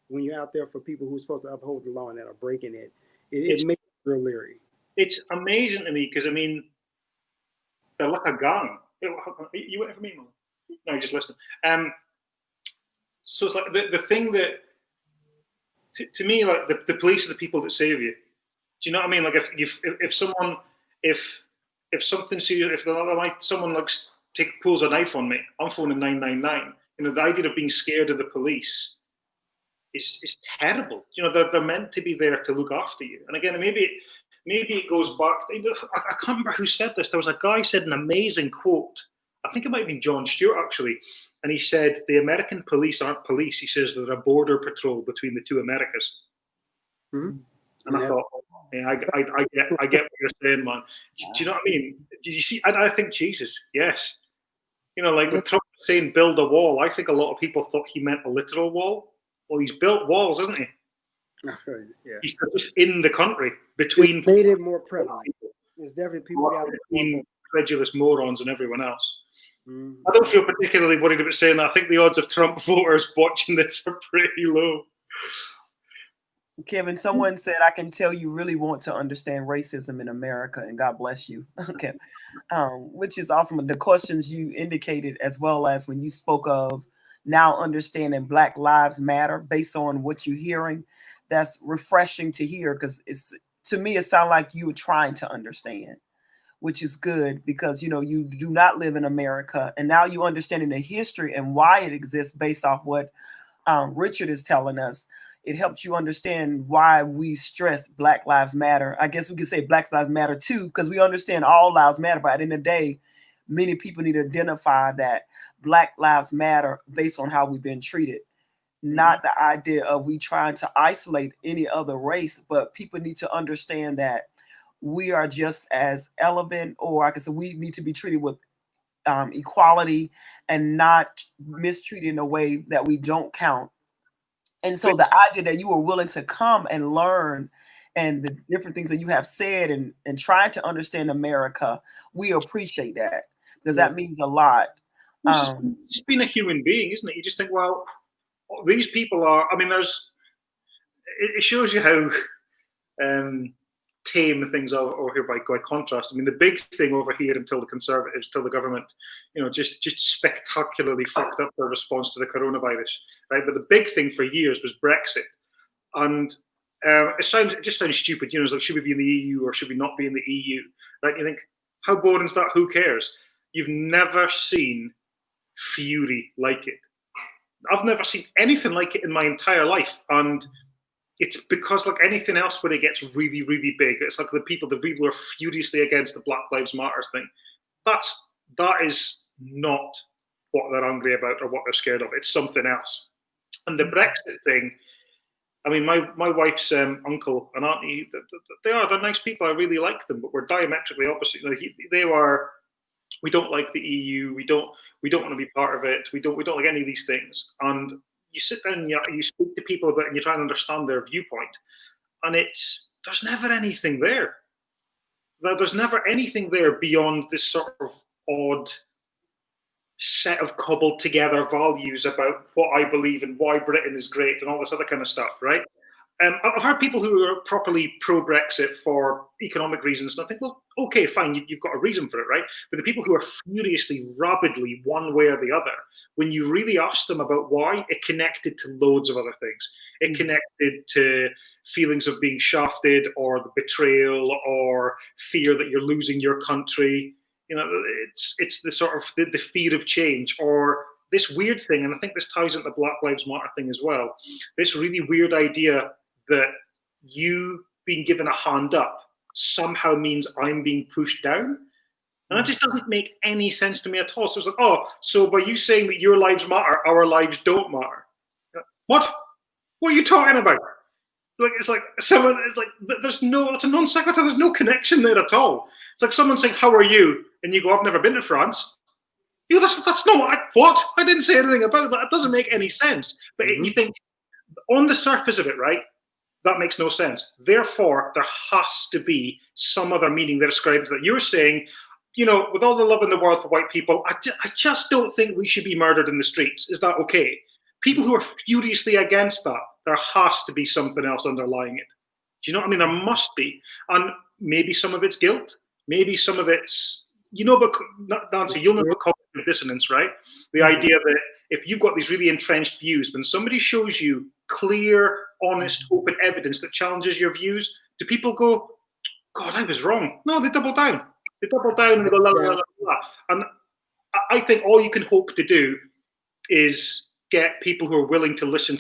when you're out there for people who are supposed to uphold the law and that are breaking it, it makes you real leery. It's amazing to me because, I mean, they're like a gang. You waiting for me, Mom? No, just listen. So it's like the thing that, to me, like the police are the people that save you. Do you know what I mean? Like if something serious, if someone like pulls a knife on me, I'm phoning 999. You know, the idea of being scared of the police is terrible. You know, they're meant to be there to look after you. And again, maybe it goes back. I can't remember who said this. There was a guy who said an amazing quote. I think it might have been John Stewart actually, and he said the American police aren't police. He says they're a border patrol between the two Americas. Mm-hmm. And I thought, yeah, I get what you're saying, man. Do you know what I mean? Did you see? I think Jesus, yes. You know, like with Trump saying build a wall, I think a lot of people thought he meant a literal wall. Well, he's built walls, hasn't he? Yeah. He's just in the country between. It made it more prevalent. There's definitely people out there between credulous morons and everyone else. Mm-hmm. I don't feel particularly worried about saying that. I think the odds of Trump voters watching this are pretty low. Kevin, someone said, I can tell you really want to understand racism in America, and God bless you. Okay. Which is awesome. The questions you indicated, as well as when you spoke of now understanding Black Lives Matter based on what you're hearing, that's refreshing to hear, because to me, it sounds like you were trying to understand, which is good, because, you know, you do not live in America, and now you understanding the history and why it exists based off what Richard is telling us. It helps you understand why we stress Black Lives Matter. I guess we could say Black Lives Matter too, because we understand all lives matter. But at the end of the day, many people need to identify that Black Lives Matter based on how we've been treated. Not the idea of we trying to isolate any other race, but people need to understand that we are just as relevant, or I can say we need to be treated with equality and not mistreated in a way that we don't count. And so the idea that you were willing to come and learn and the different things that you have said and trying to understand America, we appreciate that, because that means a lot. It's just being a human being, isn't it? You just think, well, these people are, I mean, it shows you how tame things are over here by contrast. I mean, the big thing over here until the Conservatives, till the government, you know, just spectacularly fucked up their response to the coronavirus, right? But the big thing for years was Brexit. And it just sounds stupid, you know, it's like, should we be in the EU or should we not be in the EU, right? You think, how boring is that? Who cares? You've never seen fury like it. I've never seen anything like it in my entire life. And it's because, like anything else, when it gets really, really big, it's like the people are furiously against the Black Lives Matter thing. That is not what they're angry about or what they're scared of. It's something else. And the Brexit thing, I mean, my wife's uncle and auntie, they're nice people. I really like them, but we're diametrically opposite. You know, we don't like the EU. We don't want to be part of it. We don't like any of these things. And you sit down and you speak to people about it and you try and understand their viewpoint. And there's never anything there. There's never anything there beyond this sort of odd set of cobbled together values about what I believe and why Britain is great and all this other kind of stuff, right? I've heard people who are properly pro-Brexit for economic reasons, and I think, well, okay, fine, you've got a reason for it, right? But the people who are furiously, rabidly one way or the other, when you really ask them about why, it connected to loads of other things. It connected to feelings of being shafted, or the betrayal, or fear that you're losing your country. You know, it's the sort of the fear of change, or this weird thing, and I think this ties into the Black Lives Matter thing as well, this really weird idea that you being given a hand up somehow means I'm being pushed down. And that just doesn't make any sense to me at all. So it's like, oh, so by you saying that your lives matter, our lives don't matter. What? What are you talking about? Like, it's like someone, it's like, there's no, it's a non sequitur, there's no connection there at all. It's like someone saying, how are you? And you go, I've never been to France. You know, that's not what? I didn't say anything about that. It doesn't make any sense. But you think, on the surface of it, right, that makes no sense. Therefore, there has to be some other meaning that ascribes that. You're saying, you know, with all the love in the world for white people, I just don't think we should be murdered in the streets. Is that okay? People who are furiously against that, there has to be something else underlying it. Do you know what I mean? There must be. And maybe some of it's guilt. Maybe some of it's, you know, but Nancy, you'll know about cognitive dissonance, right? The idea that if you've got these really entrenched views, when somebody shows you clear, honest, open evidence that challenges your views, do people go, God, I was wrong? No, they double down. They double down and they go, la, la, la, la, la. And I think all you can hope to do is get people who are willing to listen,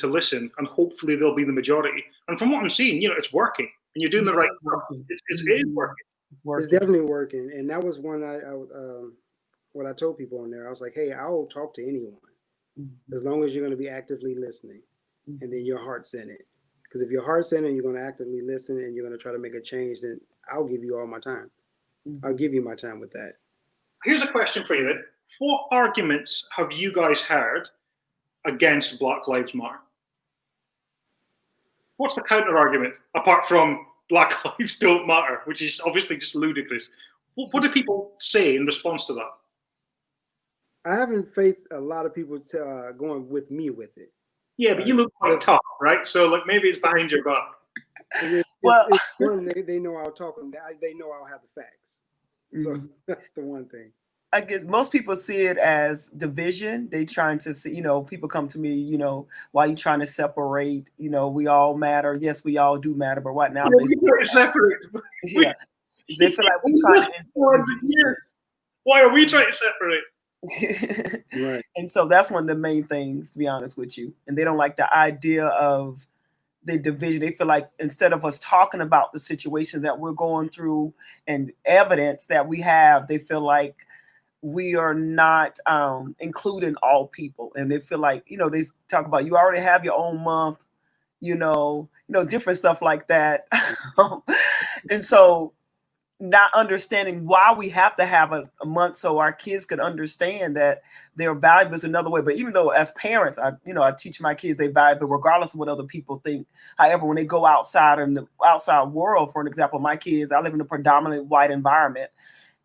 and hopefully they'll be the majority. And from what I'm seeing, you know, it's working. And you're doing the right stuff. It is working. It's definitely working. And that was one what I told people on there. I was like, hey, I'll talk to anyone as long as you're going to be actively listening and then your heart's in it. Because if your heart's in it and you're going to actively listen and you're going to try to make a change, then I'll give you all my time. I'll give you my time with that. Here's a question for you then. What arguments have you guys heard against Black Lives Matter? What's the counter argument apart from Black Lives Don't Matter, which is obviously just ludicrous? What do people say in response to that? I haven't faced a lot of people going with me with it. Yeah, but you look quite tough, right? So like maybe it's behind your back. It's one, they know I'll talk, and they know I'll have the facts. So that's the one thing. I guess most people see it as division. They trying to see, you know, people come to me, you know, why are you trying to separate? You know, we all matter. Yes, we all do matter, but right now, we trying to separate. Yeah, they feel like we're trying to 400 years. Why are we trying to separate? Right. And so that's one of the main things, to be honest with you. And they don't like the idea of the division. They feel like instead of us talking about the situations that we're going through and evidence that we have, they feel like we are not including all people. And they feel like, you know, they talk about you already have your own month, you know, different stuff like that. And so not understanding why we have to have a month so our kids could understand that their value is another way. But even though as parents, I teach my kids they value regardless of what other people think. However, when they go outside in the outside world, for an example, my kids, I live in a predominantly white environment.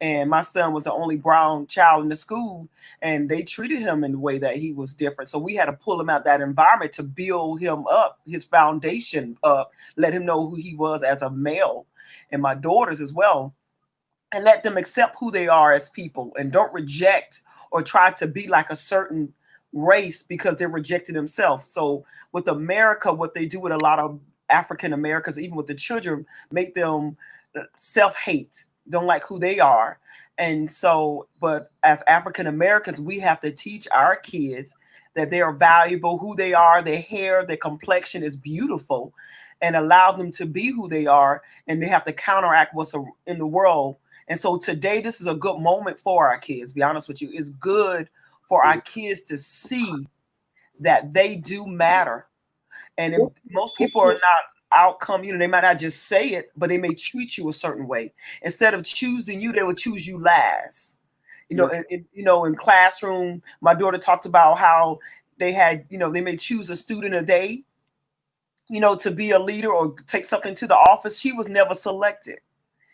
And my son was the only brown child in the school, and they treated him in the way that he was different. So we had to pull him out of that environment to build him up, his foundation up, let him know who he was as a male, and my daughters as well, and let them accept who they are as people and don't reject or try to be like a certain race because they're rejecting themselves. So with America, what they do with a lot of African Americans, even with the children, make them self-hate, don't like who they are. And so, but as African Americans, we have to teach our kids that they are valuable, who they are, their hair, their complexion is beautiful, and allow them to be who they are. And they have to counteract what's in the world. And so today, this is a good moment for our kids, to be honest with you. It's good for our kids to see that they do matter. And if most people are not outcome, they might not just say it, but they may treat you a certain way. Instead of choosing you, they will choose you last. In classroom, my daughter talked about how they had, they may choose a student a day, to be a leader or take something to the office. She was never selected.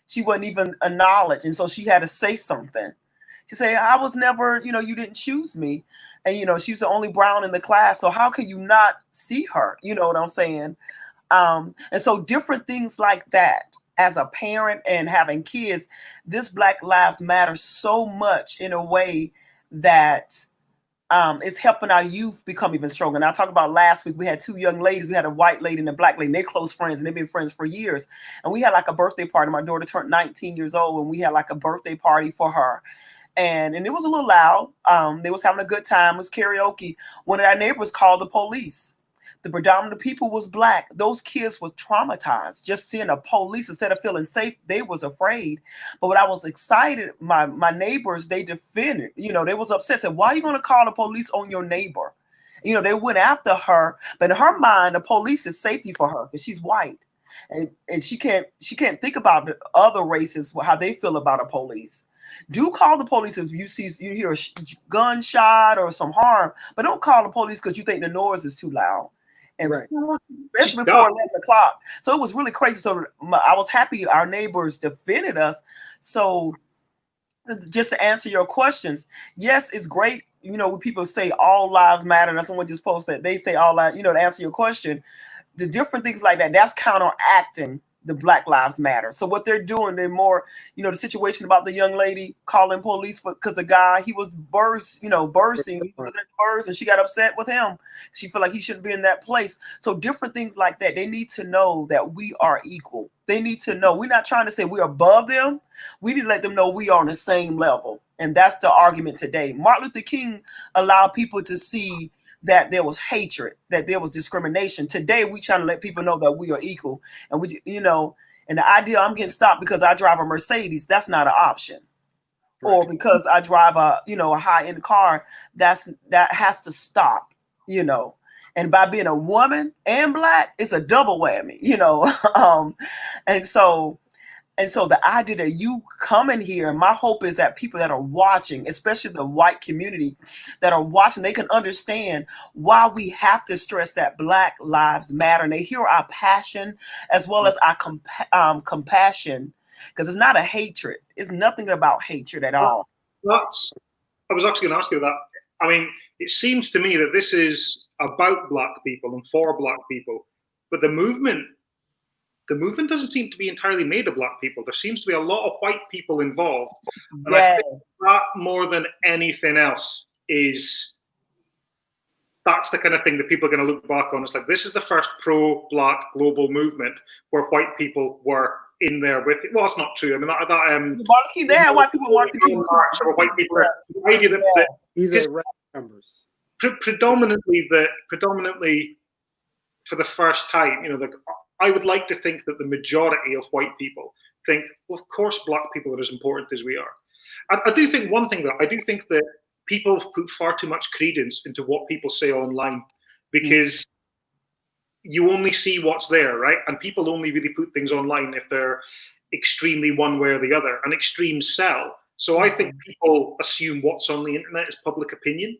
She wasn't even acknowledged. And so she had to say something. She said, I was never, you didn't choose me. And, she was the only brown in the class. So how can you not see her? You know what I'm saying? And so different things like that. As a parent and having kids, this Black Lives Matter so much in a way that it's helping our youth become even stronger. And I talked about last week, we had two young ladies. We had a white lady and a black lady, and they're close friends, and they've been friends for years. And we had like a birthday party. My daughter turned 19 years old, and we had like a birthday party for her. And it was a little loud. They was having a good time. It was karaoke. One of our neighbors called the police. The predominant people was black. Those kids was traumatized just seeing a police. Instead of feeling safe, they was afraid. But when I was excited, my neighbors, they defended, they was upset, said, why are you going to call the police on your neighbor? They went after her, but in her mind, the police is safety for her because she's white. And she can't think about the other races, how they feel about a police. Do call the police if you hear a gunshot or some harm, but don't call the police because you think the noise is too loud. And Right. especially before 11 o'clock. So it was really crazy. So I was happy our neighbors defended us. So just to answer your questions, yes, it's great. When people say all lives matter, and someone just posted, they say all lives, to answer your question, the different things like that, that's counteracting the Black Lives Matter. So what they're doing, they're more, the situation about the young lady calling police because the guy, he was bursting, looking at the birds, and she got upset with him. She felt like he shouldn't be in that place. So different things like that. They need to know that we are equal. They need to know we're not trying to say we're above them. We need to let them know we are on the same level. And that's the argument today. Martin Luther King allowed people to see that there was hatred, that there was discrimination. Today, we trying to let people know that we are equal. And and the idea I'm getting stopped because I drive a Mercedes, that's not an option. Right. Or because I drive a high-end car, that has to stop, And by being a woman and black, it's a double whammy, And so the idea that you come in here, my hope is that people that are watching, especially the white community that are watching, they can understand why we have to stress that Black Lives Matter. And they hear our passion as well as our compassion, because it's not a hatred. It's nothing about hatred at all. I was actually going to ask you that. I mean, it seems to me that this is about black people and for black people, but the movement doesn't seem to be entirely made of black people. There seems to be a lot of white people involved. And I think that more than anything else that's the kind of thing that people are going to look back on. It's like, this is the first pro-black global movement where white people were in there with it. Well, that's not true. I mean, they had white people Martin King. White people. The idea that these are numbers. Predominantly for the first time, I would like to think that the majority of white people think, well, of course, black people are as important as we are. I do think one thing, though. I do think that people put far too much credence into what people say online because you only see what's there, right? And people only really put things online if they're extremely one way or the other, and extremes sell. So I think people assume what's on the internet is public opinion.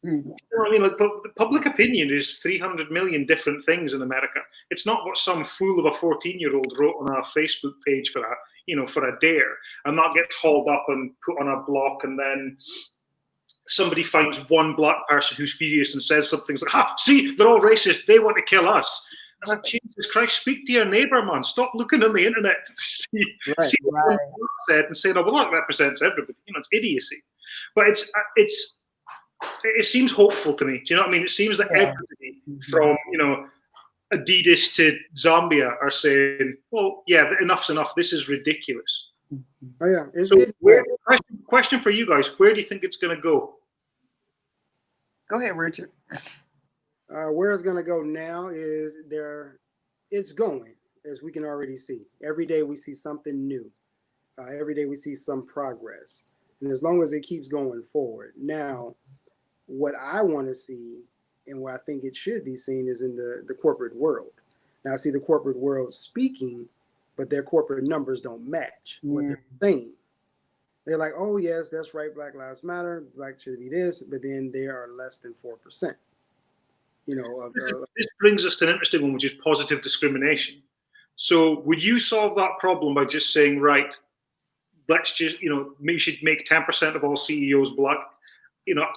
You know what I mean? Like, public opinion is 300 million different things in America. It's not what some fool of a 14-year-old wrote on a Facebook page for a dare, and that gets hauled up and put on a block, and then somebody finds one black person who's furious and says something like, see, they're all racist, they want to kill us. I was like, Jesus Christ, speak to your neighbour, man. Stop looking on the internet to see what one said and say, well, that represents everybody. It's idiocy. But it seems hopeful to me. Do you know what I mean? It seems that everybody from, Adidas to Zambia are saying, well, yeah, enough's enough. This is ridiculous. Oh, yeah. Question for you guys. Where do you think it's going to go? Go ahead, Richard. Where it's going to go now is it's going, as we can already see. Every day we see something new. Every day we see some progress. And as long as it keeps going forward. Now, what I want to see and what I think it should be seen is in the corporate world. Now, I see the corporate world speaking, but their corporate numbers don't match what they're saying. They're like, oh, yes, that's right, Black Lives Matter, Black should be this, but then they are less than 4%. This brings us to an interesting one, which is positive discrimination. So would you solve that problem by just saying, right, let's just, we should make 10% of all CEOs black,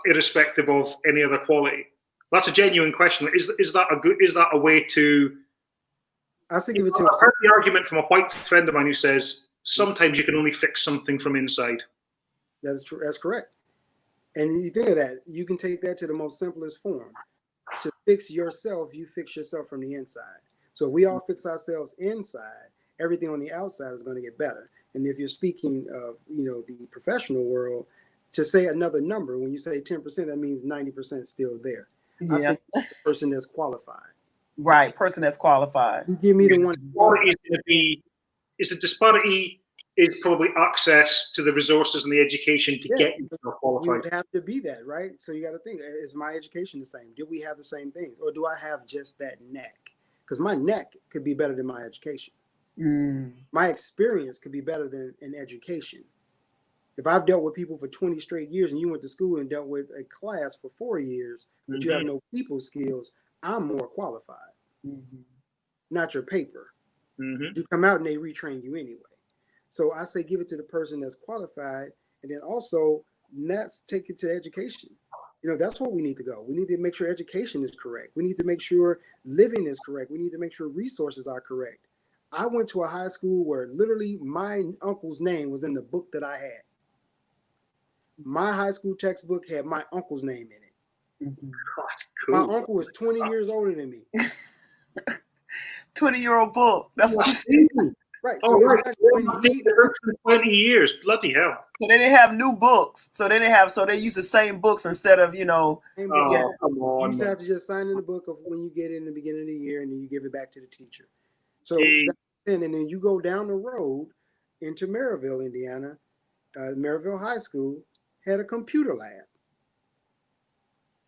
irrespective of any other quality? That's a genuine question. Is that a way to I say give it to I've heard the argument from a white friend of mine who says sometimes you can only fix something from inside. That's true. That's correct. And you think of that, you can take that to the most simplest form. To fix yourself, you fix yourself from the inside. So if we all fix ourselves inside, everything on the outside is going to get better. And if you're speaking of, the professional world, to say another number, when you say 10%, that means 90% still there. Yeah. I say the person that's qualified. Right, person that's qualified. You give me the one. Is the disparity is probably access to the resources and the education to get yourself qualified. We would have to be that, right? So you got to think: is my education the same? Do we have the same things, or do I have just that neck? Because my neck could be better than my education. My experience could be better than an education. If I've dealt with people for 20 straight years and you went to school and dealt with a class for 4 years, but you have no people skills, I'm more qualified. Not your paper. You come out and they retrain you anyway. So I say give it to the person that's qualified, and then also let's take it to education. That's what we need to go. We need to make sure education is correct. We need to make sure living is correct. We need to make sure resources are correct. I went to a high school where literally my uncle's name was in the book that I had. My high school textbook had my uncle's name in it. Cool. My uncle was 20 years older than me. 20-year-old book. That's what you said. Right. So 20 years. Bloody hell. So they didn't have new books. So they use the same books instead of, come on. You used to have to just sign in the book of when you get in the beginning of the year, and then you give it back to the teacher. So and then you go down the road into Maryville, Indiana. Maryville High School had a computer lab.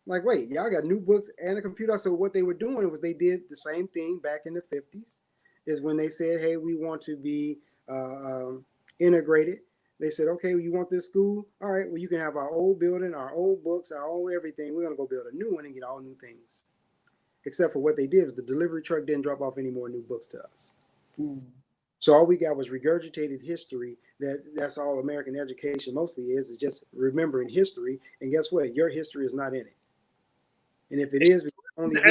Like, wait, y'all got new books and a computer. So what they were doing was they did the same thing back in the 50s, is when they said, hey, we want to be integrated. They said, okay, well, you want this school? All right, well, you can have our old building, our old books, our old everything. We're going to go build a new one and get all new things. Except for what they did was the delivery truck didn't drop off any more new books to us. So all we got was regurgitated history. That's all American education mostly is just remembering history. And guess what? Your history is not in it. And if it is, we only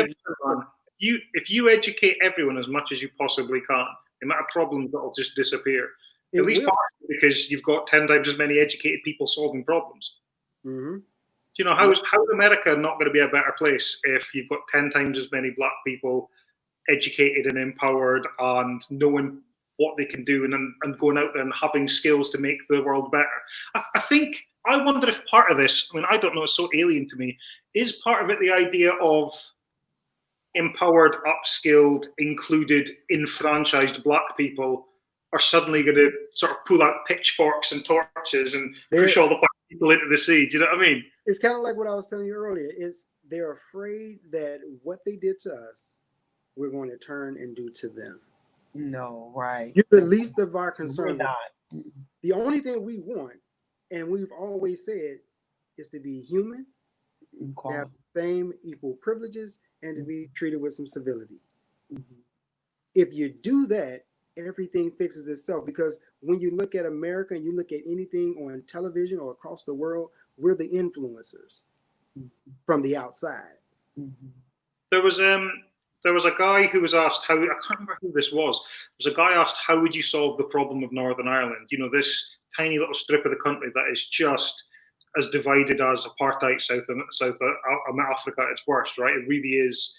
if you educate everyone as much as you possibly can, the amount of problems that will just disappear. At least partly because you've got 10 times as many educated people solving problems. How is America not going to be a better place if you've got 10 times as many black people educated and empowered and knowing what they can do and going out there and having skills to make the world better? I wonder if part of this, I don't know, it's so alien to me, is part of it the idea of empowered, upskilled, included, enfranchised black people are suddenly going to sort of pull out pitchforks and torches and push all the white people into the sea. Do you know what I mean? It's kind of like what I was telling you earlier. They're afraid that what they did to us, we're going to turn and do to them. No, right. You're the least of our concerns. The only thing we want, and we've always said, is to be human, to have the same equal privileges, and to be treated with some civility. If you do that, everything fixes itself, because when you look at America and you look at anything on television or across the world, we're the influencers from the outside. There was a guy who was asked I can't remember who this was. There was a guy asked, how would you solve the problem of Northern Ireland? This tiny little strip of the country that is just as divided as apartheid South Africa at its worst, right? It really is.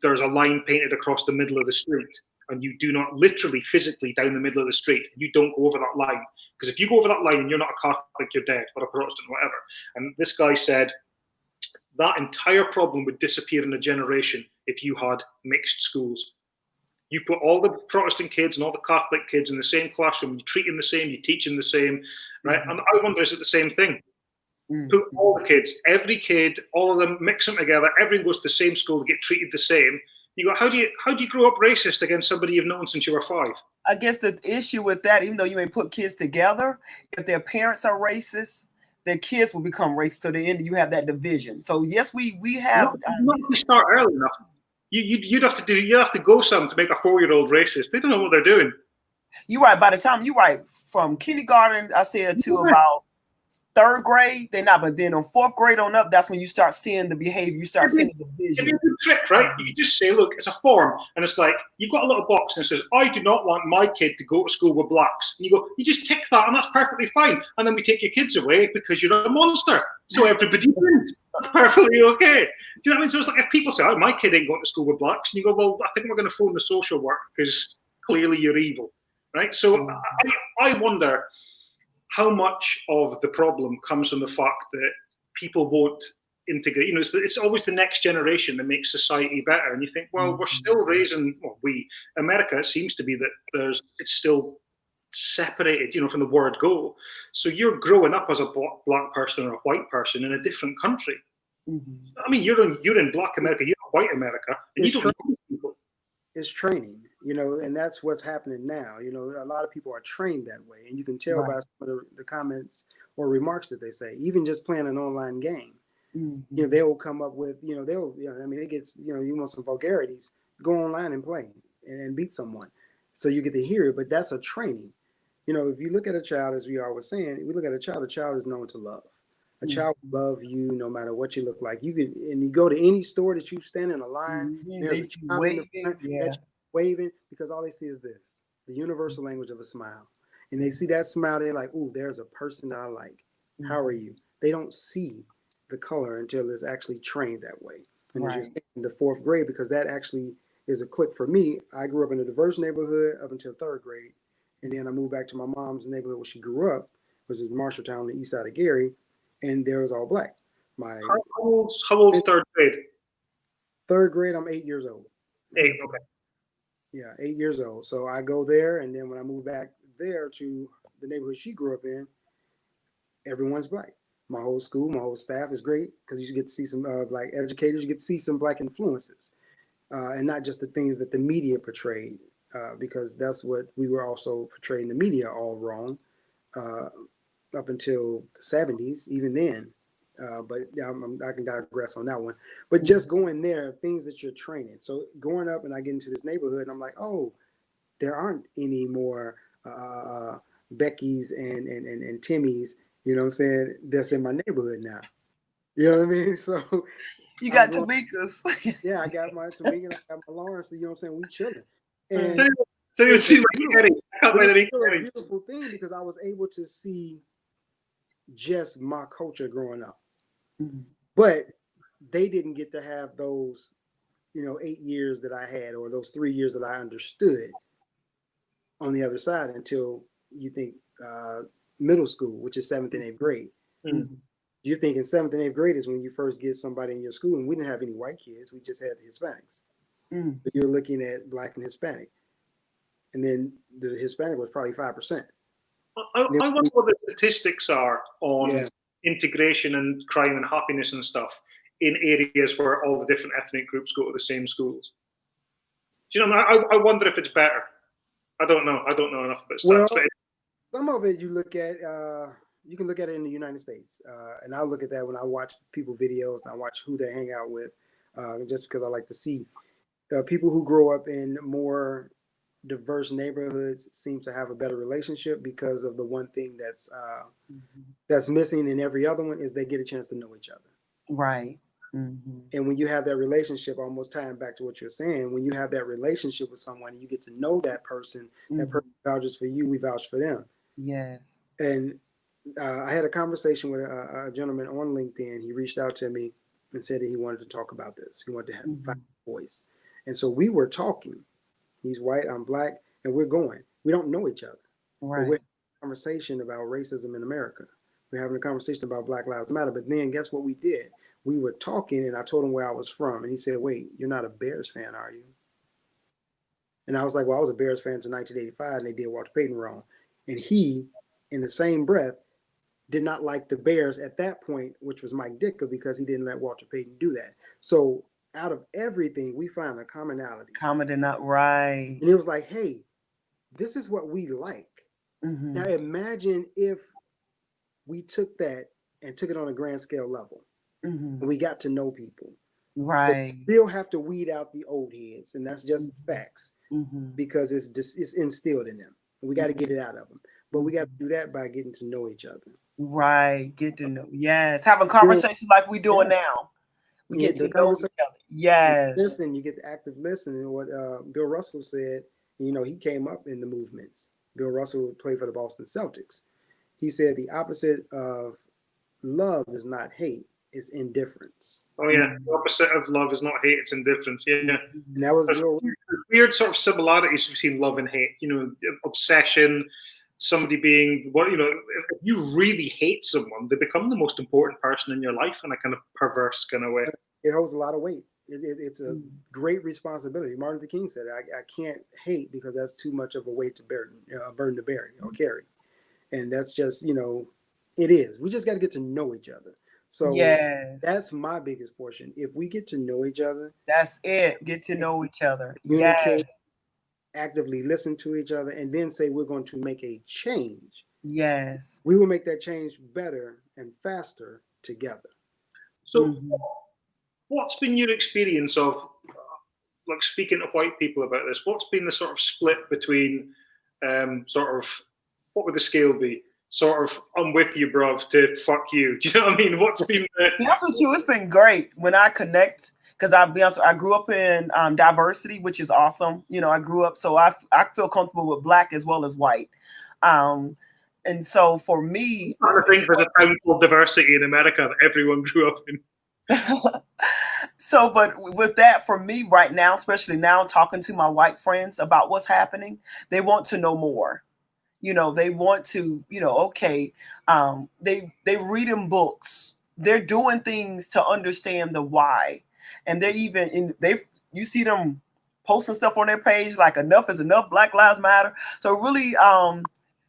There's a line painted across the middle of the street, and you do not literally physically down the middle of the street. You don't go over that line, because if you go over that line and you're not a Catholic, you're dead, or a Protestant, whatever. And this guy said that entire problem would disappear in a generation if you had mixed schools. You put all the Protestant kids and all the Catholic kids in the same classroom. You treat them the same. You teach them the same, right? And I wonder, is it the same thing? Put all the kids, every kid, all of them, mix them together. Everyone goes to the same school, get treated the same. You go, how do you grow up racist against somebody you've known since you were 5? I guess the issue with that, even though you may put kids together, if their parents are racist, their kids will become racist. To the end, you have that division. So yes, we have. Not if you start early enough. You'd have to go some to make a 4-year-old racist. They don't know what they're doing. You're right. By the time from kindergarten, I said to about third grade, they're not. But then on fourth grade on up, that's when you start seeing the behavior. You start seeing the It'd vision. be a good trick, right? You just say, look, it's a form, and it's like, you've got a little box and it says, I do not want my kid to go to school with blacks. And you go, you just tick that, and that's perfectly fine. And then we take your kids away because you're a monster. So everybody wins. That's perfectly okay. Do you know what I mean? So it's like, if people say, oh, my kid ain't going to school with blacks, and you go, well, I think we're going to phone the social work because clearly you're evil, right? So I wonder how much of the problem comes from the fact that people won't integrate. You know, it's always the next generation that makes society better. And you think, well, we're still raising, America, it seems to be that it's still separated, you know, from the word go. So you're growing up as a black person or a white person in a different country. I mean, you're in black America, you're in white America, and you don't know people. It's training, you know, and that's what's happening now. You know, a lot of people are trained that way, and you can tell by some of the comments or remarks that they say. Even just playing an online game, you know, they will come up with, you know, I mean, it gets, you know, you want some vulgarities, go online and play and beat someone, so you get to hear it. But that's a training. You know, if you look at a child, as we always saying, if we look at a child is known to love. A child will love you no matter what you look like. You can, and you go to any store that you stand in a line, there's a child in the front that's waving, because all they see is this, the universal language of a smile. And they see that smile, they're like, ooh, there's a person that I like. How are you? They don't see the color until it's actually trained that way. And as you're saying, in the fourth grade, because that actually is a click for me. I grew up in a diverse neighborhood up until third grade. And then I moved back to my mom's neighborhood where she grew up, which is Marshalltown on the east side of Gary. And there was all black. How old's third grade? Third grade, I'm 8 years old. 8, okay. Yeah, 8 years old. So I go there, and then when I move back there to the neighborhood she grew up in, everyone's black. My whole school, my whole staff is great, because you get to see some black educators, you get to see some black influences, and not just the things that the media portrayed, because that's what we were also portraying the media all wrong. Up until the 70s, even then. But I can digress on that one. But just going there, things that you're training. So going up, and I get into this neighborhood, and I'm like, oh, there aren't any more Beckys and Timmys, you know what I'm saying, that's in my neighborhood now. You know what I mean? So you got Tamikas. Yeah, I got my Tamika, I got my Lawrence, you know what I'm saying? We chilling. And so it seems like it's a beautiful thing, because I was able to see just my culture growing up. But they didn't get to have those, you know, 8 years that I had, or those 3 years that I understood on the other side, until you think middle school, which is 7th and 8th grade. You think in 7th and 8th grade is when you first get somebody in your school, and we didn't have any white kids, we just had the Hispanics. So you're looking at black and Hispanic, and then the Hispanic was probably 5%. I wonder what the statistics are on integration and crime and happiness and stuff in areas where all the different ethnic groups go to the same schools. Do you know? I wonder if it's better. I don't know. I don't know enough about stats. Well, some of it you look at. You can look at it in the United States, and I look at that when I watch people videos and I watch who they hang out with, just because I like to see people who grow up in more diverse neighborhoods seem to have a better relationship, because of the one thing that's missing in every other one is they get a chance to know each other. Right. And when you have that relationship, almost tying back to what you're saying, when you have that relationship with someone and you get to know that person vouches for you, we vouch for them. Yes. And I had a conversation with a gentleman on LinkedIn. He reached out to me and said that he wanted to talk about this. He wanted to find a voice. And so we were talking. He's white, I'm black, and we're going. We don't know each other. Right. But we're having a conversation about racism in America. We're having a conversation about Black Lives Matter. But then guess what we did? We were talking, and I told him where I was from. And he said, wait, you're not a Bears fan, are you? And I was like, well, I was a Bears fan until 1985, and they did Walter Payton wrong. And he, in the same breath, did not like the Bears at that point, which was Mike Ditka, because he didn't let Walter Payton do that. So out of everything, we found a commonality. Right. And it was like, hey, this is what we like. Now imagine if we took that and took it on a grand scale level, and we got to know people. Right. But still have to weed out the old heads, and that's just facts, because it's instilled in them. And we got to get it out of them. But we got to do that by getting to know each other. Right. Get to know. Yes. Having conversations like we doing now. We Yeah, get to the know each conversation. other. Yes. Listen, you get the active listening. What Bill Russell said, you know, he came up in the movements. Bill Russell played for the Boston Celtics. He said the opposite of love is not hate, it's indifference. Oh yeah, the opposite of love is not hate; it's indifference. Yeah, And that was there's Bill. weird sort of similarities between love and hate. You know, obsession. Somebody being what you know. If you really hate someone, they become the most important person in your life in a kind of perverse kind of way. It holds a lot of weight. It's a great responsibility. Martin Luther King said, I can't hate because that's too much of a weight to bear, a burden to bear or carry. And that's just, you know, it is. We just got to get to know each other. So Yes. that's my biggest portion. If we get to know each other, That's it. Get to know each other. communicate, Yes. actively listen to each other, and then say we're going to make a change, Yes. we will make that change better and faster together. So, what's been your experience of like speaking to white people about this? What's been the sort of split between sort of what would the scale be? Sort of I'm with you, bruv, to fuck you. Do you know what I mean? What's been the Be honest with you, it's been great when I connect because I'll be honest, I grew up in diversity, which is awesome. You know, I grew up, so I feel comfortable with Black as well as white. And so for me, I think there's a town called diversity in America that everyone grew up in. so, but with that, for me right now, especially now talking to my white friends about what's happening, they want to know more. You know, they want to, you know, okay, they reading books, they're doing things to understand the why, and they're even in you see them posting stuff on their page like enough is enough, Black Lives Matter. So really,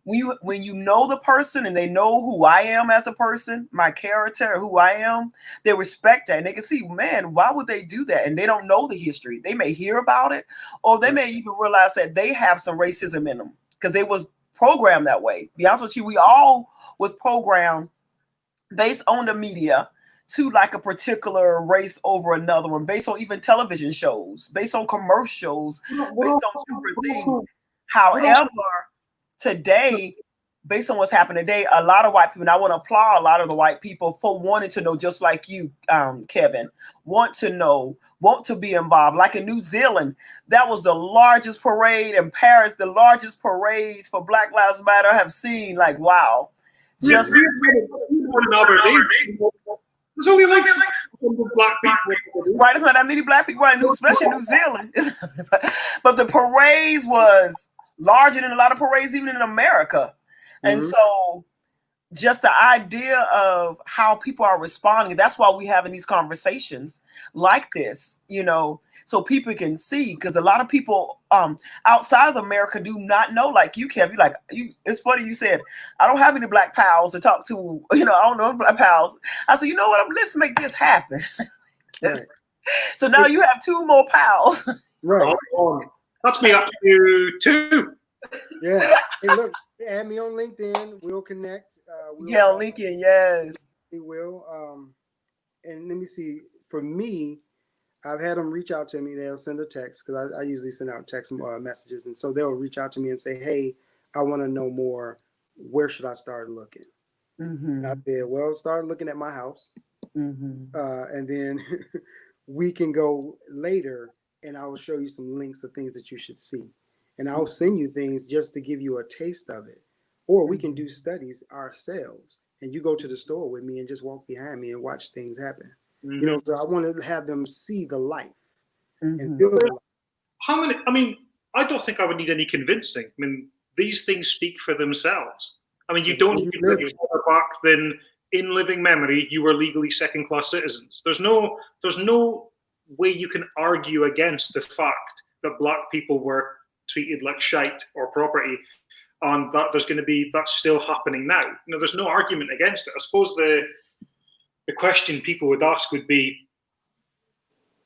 when you know the person and they know who I am as a person, my character, who I am, they respect that and they can see, man, why would they do that? And they don't know the history. They may hear about it, or they may even realize that they have some racism in them because they was programmed that way. Be honest with you, we all was programmed based on the media to like a particular race over another one, based on even television shows, based on commercials, based on different things. However, today, based on what's happening today, a lot of white people, and I want to applaud a lot of the white people for wanting to know, just like you, Kevin, want to know, want to be involved. Like in New Zealand, that was the largest parade in Paris, the largest parades for Black Lives Matter have seen. Like, wow. Just in Aberdeen. There's only like Black people. Right, it's not that many Black people, right? Especially in New Zealand. But the parades was larger than a lot of parades even in America. And so just the idea of how people are responding, that's why we're having these conversations like this, you know, so people can see, because a lot of people outside of America do not know, like you, Kev. It's funny you said, I don't have any Black pals to talk to, you know, I don't know Black pals. I said, you know what, let's make this happen. Right. So now you have two more pals. Right. That's me up to 2. Yeah. Hey, look, add me on LinkedIn. We'll connect. Yeah, on LinkedIn, yes. We will. And let me see. For me, I've had them reach out to me. They'll send a text because I usually send out text messages. And so they'll reach out to me and say, hey, I want to know more. Where should I start looking? And I said, well, start looking at my house. And then we can go later and I will show you some links of things that you should see. And I'll send you things just to give you a taste of it. Or we can do studies ourselves. And you go to the store with me and just walk behind me and watch things happen. You know, so I want to have them see the life and feel the life. How many? I mean, I don't think I would need any convincing. I mean, these things speak for themselves. I mean, you don't need to look further back than in living memory, you were legally second-class citizens. There's no way you can argue against the fact that Black people were treated like shite or property, and that that's still happening now. You know, there's no argument against it. I suppose the question people would ask would be,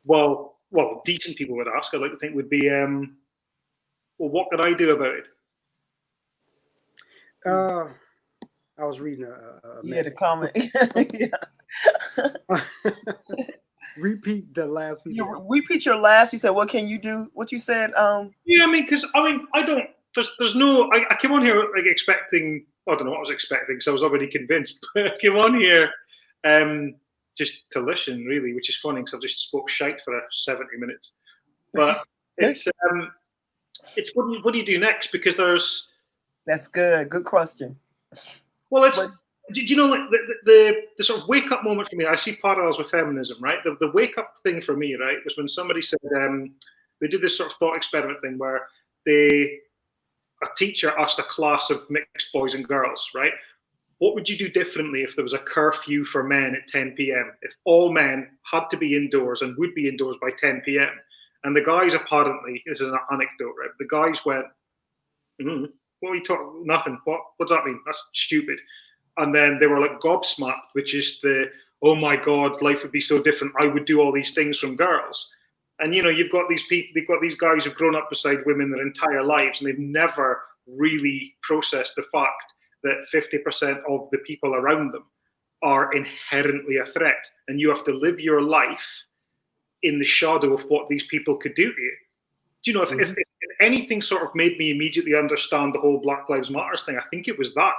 well, decent people would ask, I'd like to think, would be, well, what could I do about it? I was reading a the comment. Repeat the last piece. Repeat your last. You said, what can you do? What you said? Yeah, I mean, because I don't. There's no. I came on here like expecting I don't know what I was expecting, so I was already convinced. But I came on here just to listen, really, which is funny because I've just spoke shite for 70 minutes. But it's what do you do next? Because there's That's good. Good question. well, it's do you know like the sort of wake up moment for me? I see parallels with feminism, right? The wake up thing for me, right, was when somebody said they did this sort of thought experiment thing where a teacher asked a class of mixed boys and girls, right? What would you do differently if there was a curfew for men at 10 p.m. if all men had to be indoors and would be indoors by 10 p.m. And the guys apparently, this is an anecdote, right? The guys went, what are you talking? Nothing. What's that mean? That's stupid. And then they were like gobsmacked, which is oh my God, life would be so different. I would do all these things from girls. And, you know, you've got these people, they've got these guys who've grown up beside women their entire lives, and they've never really processed the fact that 50% of the people around them are inherently a threat. And you have to live your life in the shadow of what these people could do to you. Do you know, if anything sort of made me immediately understand the whole Black Lives Matter thing, I think it was that.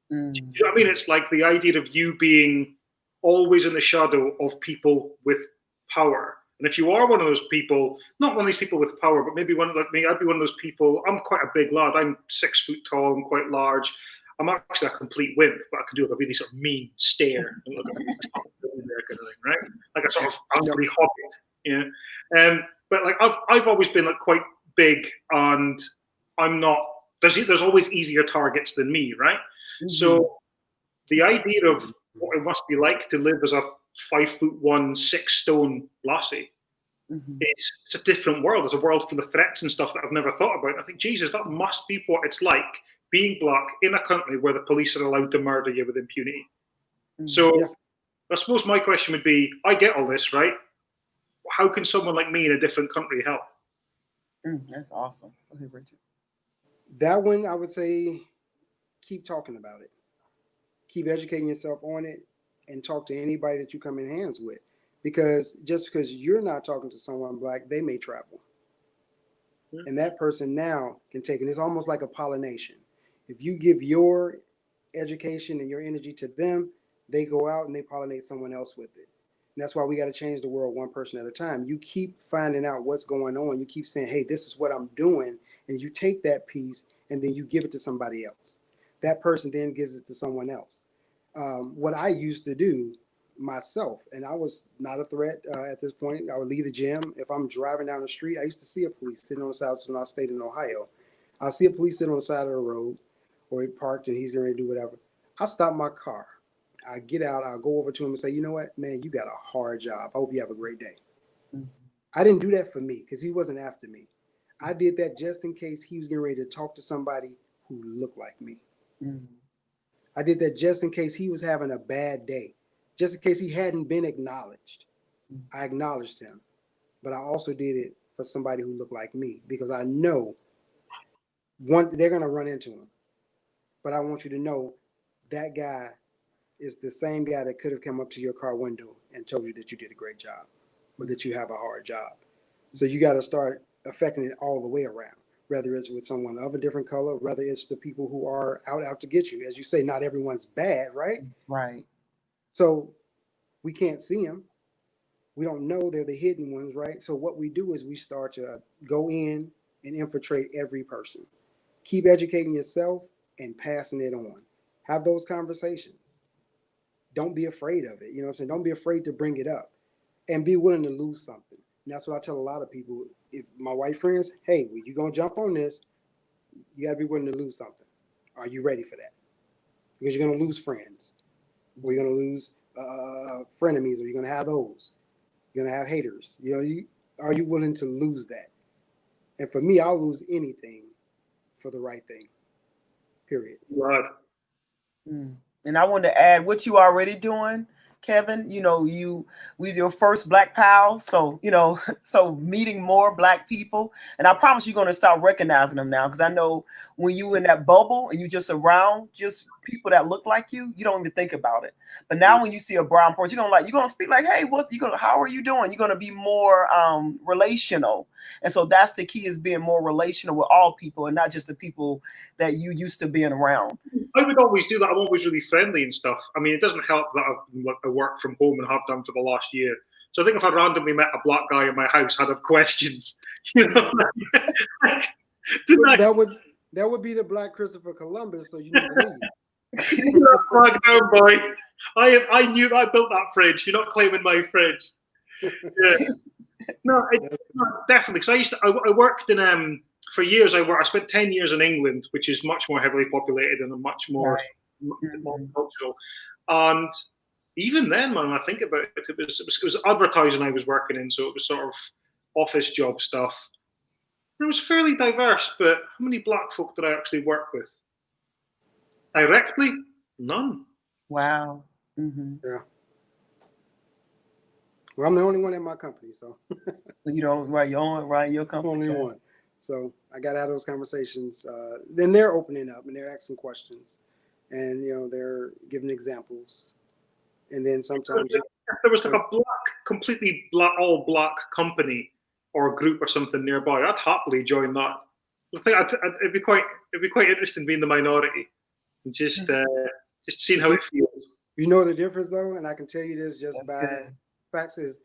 Do you know what I mean? It's like the idea of you being always in the shadow of people with power. And if you are one of those people, not one of these people with power, but maybe one like me, I'd be one of those people. I'm quite a big lad. I'm 6 foot tall. I'm quite large. I'm actually a complete wimp, but I can do like a really sort of mean stare and look at me, kind of thing, right? Like a sort of angry hobbit, you know. But like I've always been like quite big, and I'm not. There's always easier targets than me, right? So the idea of what it must be like to live as a 5'1", 6 stone lassie, it's a different world. It's a world full of threats and stuff that I've never thought about. I think, Jesus, that must be what it's like being black in a country where the police are allowed to murder you with impunity. So I suppose my question would be, I get all this, right? How can someone like me in a different country help? That's awesome. Okay, Richard. That one, I would say, keep talking about it. Keep educating yourself on it, and talk to anybody that you come in hands with. Because just because you're not talking to someone black, they may travel. And that person now can take it. It's almost like a pollination. If you give your education and your energy to them, they go out and they pollinate someone else with it. And that's why we got to change the world one person at a time. You keep finding out what's going on. You keep saying, hey, this is what I'm doing. And you take that piece and then you give it to somebody else. That person then gives it to someone else. What I used to do myself, and I was not a threat at this point. I would leave the gym. If I'm driving down the street, I used to see a police sitting on the side when I stayed in Ohio. I see a police sitting on the side of the road, or he parked and he's going to do whatever. I stop my car. I get out. I'll go over to him and say, you know what, man, you got a hard job. I hope you have a great day. I didn't do that for me because he wasn't after me. I did that just in case he was getting ready to talk to somebody who looked like me. I did that just in case he was having a bad day, just in case he hadn't been acknowledged. I acknowledged him, but I also did it for somebody who looked like me because I know they're going to run into him. But I want you to know that guy is the same guy that could have come up to your car window and told you that you did a great job or that you have a hard job. So you got to start affecting it all the way around. Whether it's with someone of a different color, whether it's the people who are out to get you. As you say, not everyone's bad, right? Right. So we can't see them. We don't know they're the hidden ones, right? So what we do is we start to go in and infiltrate every person. Keep educating yourself and passing it on. Have those conversations. Don't be afraid of it. You know what I'm saying? Don't be afraid to bring it up and be willing to lose something. And that's what I tell a lot of people. If my white friends, hey, when you're going to jump on this, you got to be willing to lose something. Are you ready for that? Because you're going to lose friends. Or you're going to lose frenemies, or you're going to have those. You're going to have haters. You know, are you willing to lose that? And for me, I'll lose anything for the right thing. Period. Right. And I want to add what you already doing, Kevin. You know, you with your first Black pal, so so meeting more Black people, and I promise you're going to start recognizing them now, because I know when you in that bubble and you just around just people that look like you, you don't even think about it. But now when you see a brown person, you're gonna speak like, hey, how are you doing? You're gonna be more relational. And so that's the key, is being more relational with all people and not just the people that you used to being around. I would always do that. I'm always really friendly and stuff. I mean, it doesn't help that I work from home and have done for the last year. So I think if I randomly met a black guy in my house, I'd have questions. You know, that would be the Black Christopher Columbus. So you need to leave. Flag down, boy. I knew I built that fridge. You're not claiming my fridge. Yeah. No, definitely. Because I worked in for years. I spent 10 years in England, which is much more heavily populated and much more cultural. And even then, when I think about it, it was advertising I was working in, so it was sort of office job stuff. It was fairly diverse, but how many black folk did I actually work with? Directly, none. Wow. Yeah. Well, I'm the only one in my company, so you don't your company. Only one. So I got out of those conversations. Then they're opening up and they're asking questions, and they're giving examples. And then sometimes if there was like a completely all black company or group or something nearby, I'd happily join that. I think it'd be quite interesting being the minority and just seeing how it feels. You know the difference though, and I can tell you this just That's by good. facts is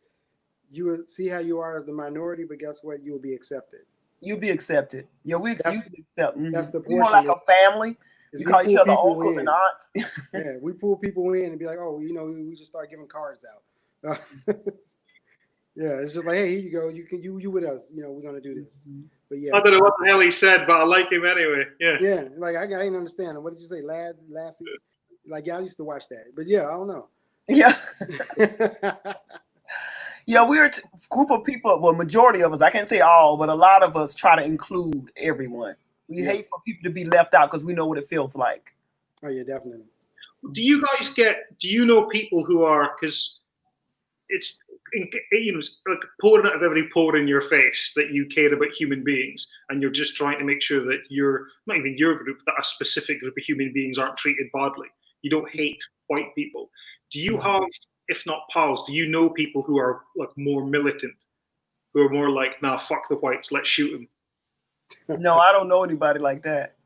you would see how you are as the minority, but guess what? You will be accepted. You'll be accepted. Yeah, we accept. That's the We're more portion. like a family. We call each other uncles and aunts. Yeah, we pull people in and be like, oh, we just start giving cards out. Yeah, it's just like, hey, here you go. You with us. We're gonna do this. But yeah, I don't know what the hell he said, but I like him anyway. Yeah. Yeah, like I didn't understand. What did you say, lassies? Like, yeah, I used to watch that. But yeah, I don't know. Yeah. Yeah, we're a group of people. Well, majority of us, I can't say all, but a lot of us try to include everyone. We hate for people to be left out because we know what it feels like. Oh yeah, definitely. Do you know people who are, because it's like pouring out of every pore in your face that you care about human beings, and you're just trying to make sure that not even your group, that a specific group of human beings aren't treated badly. You don't hate white people. Do you have, if not pals, do you know people who are like more militant, who are more like, nah, fuck the whites, let's shoot them? No, I don't know anybody like that.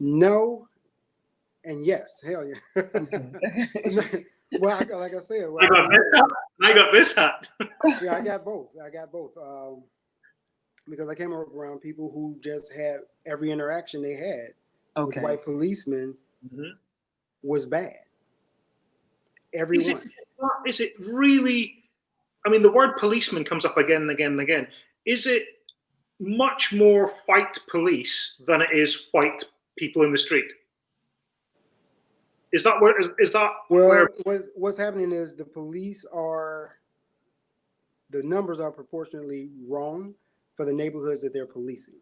No, and yes, hell yeah. Well, like I said, I got this hat. Yeah, I got both. Because I came around people who just had every interaction they had with white policemen was bad. Everyone. Is it really? I mean, the word policeman comes up again and again and again. Is it much more white police than it is white people in the street? Is that where? Well, what's happening is the numbers are proportionately wrong for the neighborhoods that they're policing.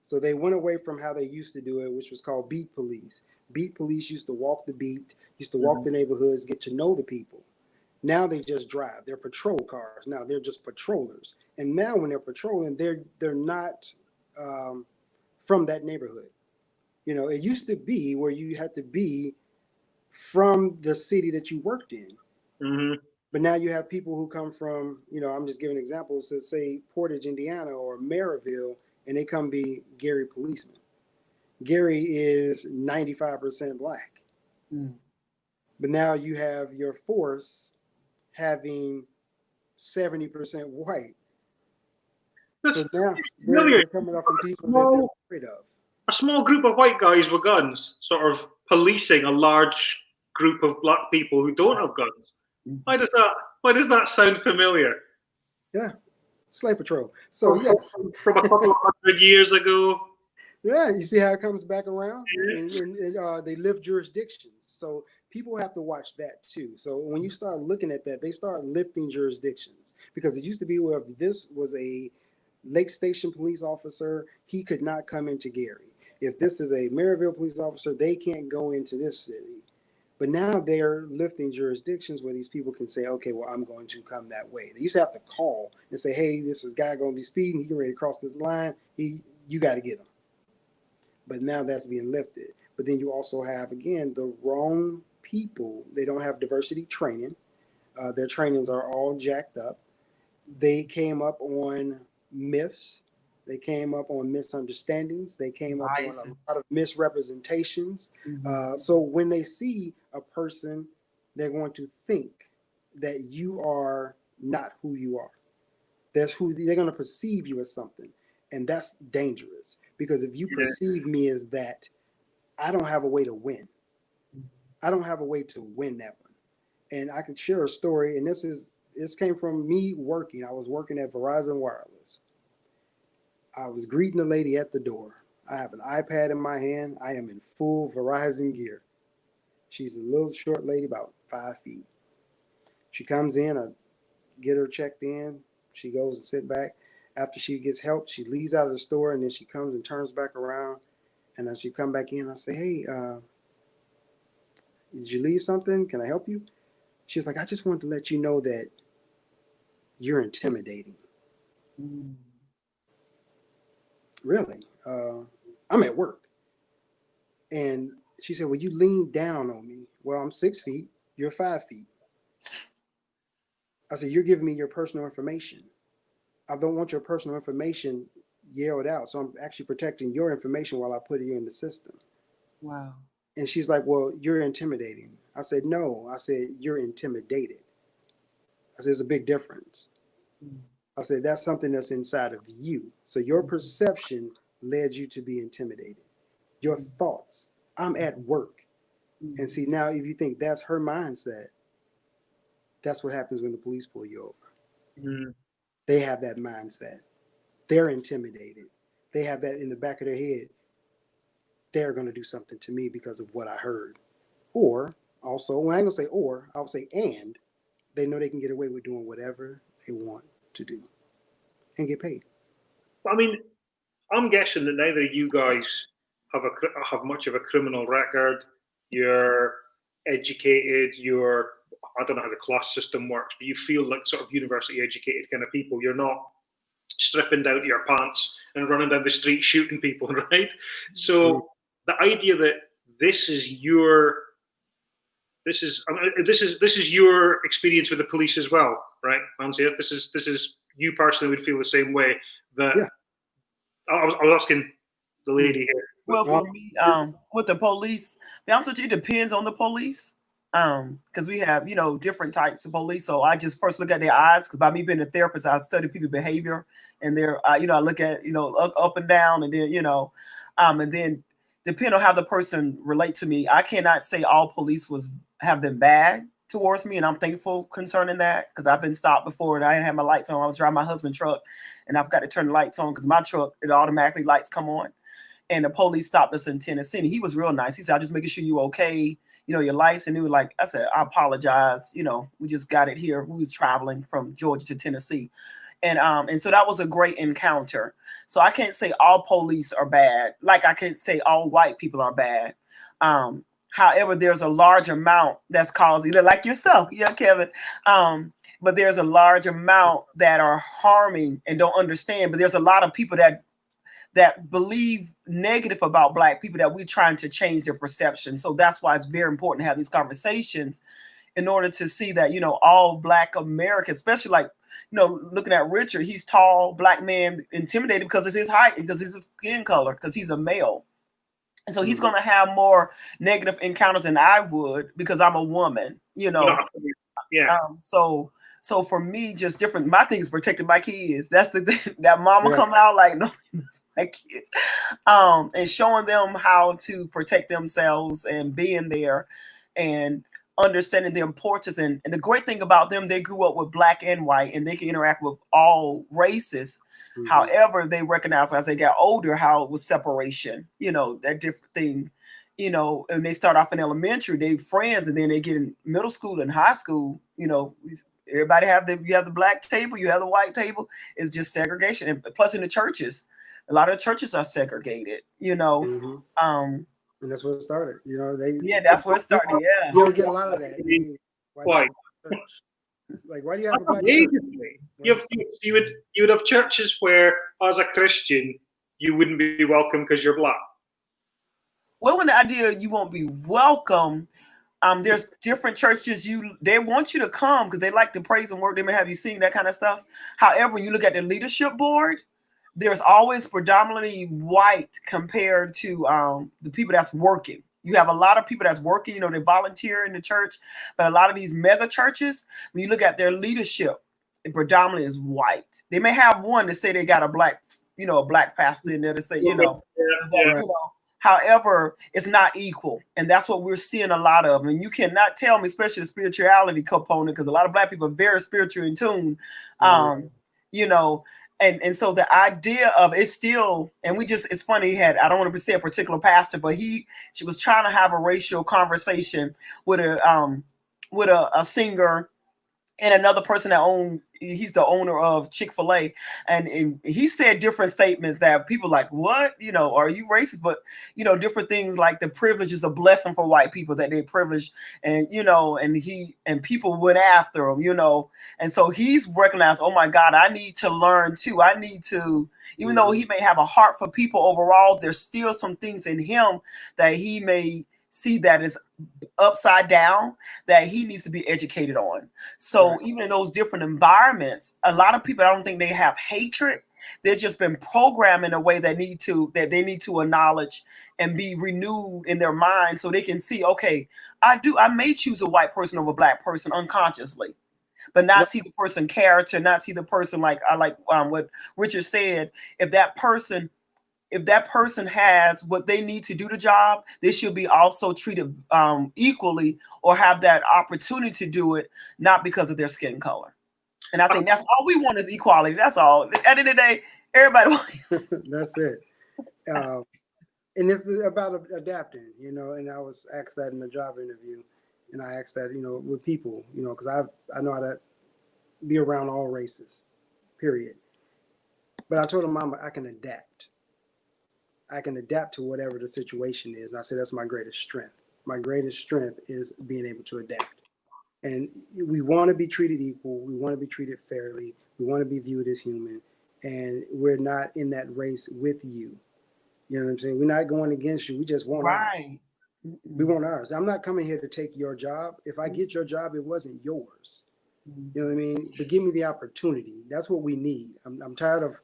So they went away from how they used to do it, which was called beat police. Beat police used to walk the beat, used to walk the neighborhoods, get to know the people. Now they just drive. They're patrol cars. Now they're just patrollers. And now when they're patrolling, they're not from that neighborhood. It used to be where you had to be from the city that you worked in. Mm-hmm. But now you have people who come from, I'm just giving examples, to say Portage, Indiana or Maryville, and they come be Gary policemen. Gary is 95% black. But now you have your force having 70% white. So now they're coming up from people that they're afraid of. A small group of white guys with guns sort of policing a large group of black people who don't have guns. Why does that sound familiar? Yeah, slave patrol. So yes, from a couple of 100 years ago. Yeah, you see how it comes back around, and they lift jurisdictions. So people have to watch that too. So when you start looking at that, they start lifting jurisdictions, because it used to be where if this was a Lake Station police officer, he could not come into Gary. If this is a Maryville police officer, they can't go into this city. But now they're lifting jurisdictions where these people can say, okay, well, I'm going to come that way. They used to have to call and say, hey, this is a guy going to be speeding. He's ready to cross this line. You got to get him. but now that's being lifted. But then you also have, again, the wrong people. They don't have diversity training. Their trainings are all jacked up. They came up on myths. They came up on misunderstandings. They came up on a Biases. lot of misrepresentations. Mhm. So when they see a person, they're going to think that you are not who you are. That's who they're going to perceive you as something. And that's dangerous because if you Yeah. perceive me as that, I don't have a way to win. I don't have a way to win that one. And I can share a story, and this came from me working. I was working at Verizon Wireless. I was greeting a lady at the door. I have an iPad in my hand. I am in full Verizon gear. She's a little short lady, about 5 feet. She comes in, I get her checked in. She goes and sit back. After she gets help, she leaves out of the store, and then she comes and turns back around. And as she come back in, I say, "Hey, did you leave something? Can I help you?" She's like, "I just wanted to let you know that you're intimidating." Mm. Really? I'm at work. And she said, "Well, you leaned down on me." Well, I'm 6 feet. You're 5 feet. I said, "You're giving me your personal information. I don't want your personal information yelled out. So I'm actually protecting your information while I put you in the system." Wow. And she's like, "Well, you're intimidating." I said, "No." I said, "You're intimidated." I said, "There's a big difference." Mm. I said, "That's something that's inside of you. So your perception led you to be intimidated. Your thoughts. I'm at work." And see, now if you think that's her mindset, that's what happens when the police pull you over. Mm. They have that mindset. They're intimidated. They have that in the back of their head. They're going to do something to me because of what I heard. Or also, well, I ain't going to say or, I'll say and, they know they can get away with doing whatever they want to do and get paid. I mean, I'm guessing that neither of you guys have much of a criminal record. You're educated. I don't know how the class system works, but you feel like sort of university educated kind of people. You're not stripping down to your pants and running down the street shooting people, right? So the idea that this is your this is your experience with the police as well, right, Nancia? This is you personally would feel the same way. That Yeah. I was asking the lady here. Well, Well, for me, with the police, to be honest with you, it depends on the police. Because we have, different types of police. So I just first look at their eyes, because by me being a therapist, I study people's behavior and I look at, up and down, and then, and then depend on how the person relate to me. I cannot say all police have been bad towards me, and I'm thankful concerning that, because I've been stopped before and I didn't have my lights on. I was driving my husband's truck, and I've got to turn the lights on because my truck, it automatically lights come on. And the police stopped us in Tennessee. And he was real nice. He said, "I'm just making sure you okay, your lights." And he was like, I said, "I apologize. We just got it here. We was traveling from Georgia to Tennessee." And so that was a great encounter. So I can't say all police are bad. Like I can't say all white people are bad. However, there's a large amount that's causing, like yourself, yeah, Kevin. But there's a large amount that are harming and don't understand. But there's a lot of people that believe negative about Black people, that we're trying to change their perception. So that's why it's very important to have these conversations in order to see that, all Black Americans, especially like, looking at Richard, he's tall, Black man, intimidated because it's his height, because it's his skin color, because he's a male. And so he's going to have more negative encounters than I would because I'm a woman, Yeah. So for me, just different. My thing is protecting my kids. That's the thing. That mama come out like, no, my kids, and showing them how to protect themselves and being there and understanding the importance. And the great thing about them, they grew up with Black and white, and they can interact with all races. Mhm. However, they recognize as they got older how it was separation, that different thing. And they start off in elementary, they friends, and then they get in middle school and high school, everybody you have the Black table, you have the white table. It's just segregation. And plus in the churches, a lot of the churches are segregated, Mhm. And that's where it started. Yeah, that's where it started. Yeah. You'll get a lot of that. Why? Like, why do you have a Black Amazing church? to me. You would have churches where, as a Christian, you wouldn't be welcome because you're Black. Well, when the idea you won't be welcome, there's different churches they want you to come because they like to praise and work. They may have you sing that kind of stuff. However, when you look at the leadership board, there's always predominantly white compared to the people that's working. You have a lot of people that's working, you know, they volunteer in the church, but a lot of these mega churches, when you look at their leadership, it predominantly is white. They may have one to say they got a black, you know, a black pastor in there to say, you know, that, Yeah. you know. However, it's not equal, and that's what we're seeing a lot of. And you cannot tell me, especially the spirituality component, because a lot of black people are very spiritual in tune. You know, and so the idea of it's still, and we just, it's funny, I don't want to say a particular pastor, but she was trying to have a racial conversation with a singer and another person that he's the owner of Chick-fil-A, and he said different statements that people like, what, you know, are you racist? But you know, different things like the privilege is a blessing for white people, that they're privileged, and you know, and people went after him, you know, and so he's recognized, oh my God, I need to learn too. I need to, even though he may have a heart for people overall, there's still some things in him that he may see that is upside down that he needs to be educated on. So even in those different environments, a lot of people, I don't think they have hatred. They've just been programmed in a way that they need to acknowledge and be renewed in their mind so they can see, okay, I may choose a white person over a black person unconsciously, but not see the person character, not see the person like what Richard said. If that person has what they need to do the job, they should be also treated equally or have that opportunity to do it, not because of their skin color. And I think that's all we want is equality. That's all. At the end of the day, everybody. That's it. And it's about adapting, you know. And I was asked that in the job interview, and I asked that, you know, with people, you know, because I know how to be around all races, period. But I told them, I can adapt. I can adapt to whatever the situation is. And I said, that's my greatest strength. My greatest strength is being able to adapt. And we want to be treated equal. We want to be treated fairly. We want to be viewed as human. And we're not in that race with you. You know what I'm saying? We're not going against you. We just want ours. We want ours. I'm not coming here to take your job. If I get your job, it wasn't yours. You know what I mean? But give me the opportunity. That's what we need. I'm tired of,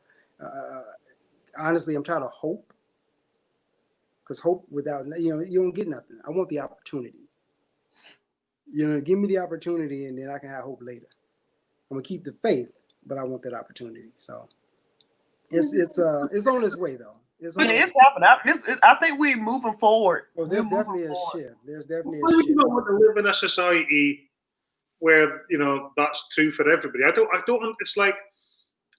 honestly, I'm tired of hope. Because hope without, you know, you don't get nothing. I want the opportunity. You know, give me the opportunity, and then I can have hope later. I'm gonna keep the faith, but I want that opportunity. So it's on its way though. It's happening. I think we're moving forward. Well, there's definitely a shift. There's definitely a Why would shift. you not want to live in a society where, you know, that's true for everybody? I don't. It's like,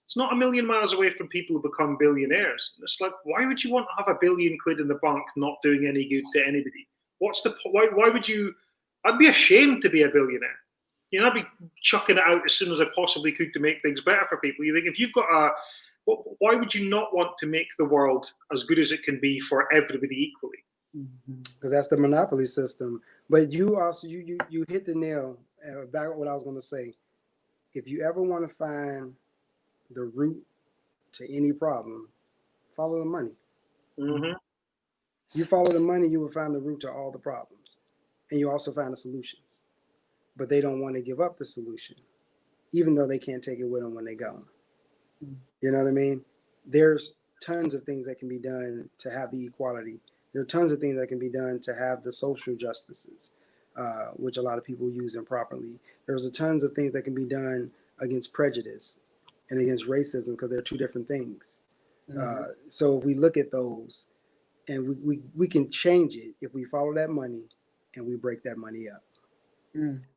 it's not a million miles away from people who become billionaires. It's like, why would you want to have £1 billion in the bank not doing any good to anybody? What's the why would you? I'd be ashamed to be a billionaire. You know, I'd be chucking it out as soon as I possibly could to make things better for people. You think, if you've got why would you not want to make the world as good as it can be for everybody equally? Because that's the monopoly system. But you also you hit the nail back at what I was going to say. If you ever want to find the root to any problem, follow the money. Mm-hmm. You follow the money, you will find the root to all the problems, and you also find the solutions. But they don't want to give up the solution, even though they can't take it with them when they go. You know what I mean? There's tons of things that can be done to have the equality. There are tons of things that can be done to have the social justices, which a lot of people use improperly. There's tons of things that can be done against prejudice and against racism, because they're two different things. So if we look at those, and we can change it if we follow that money and we break that money up.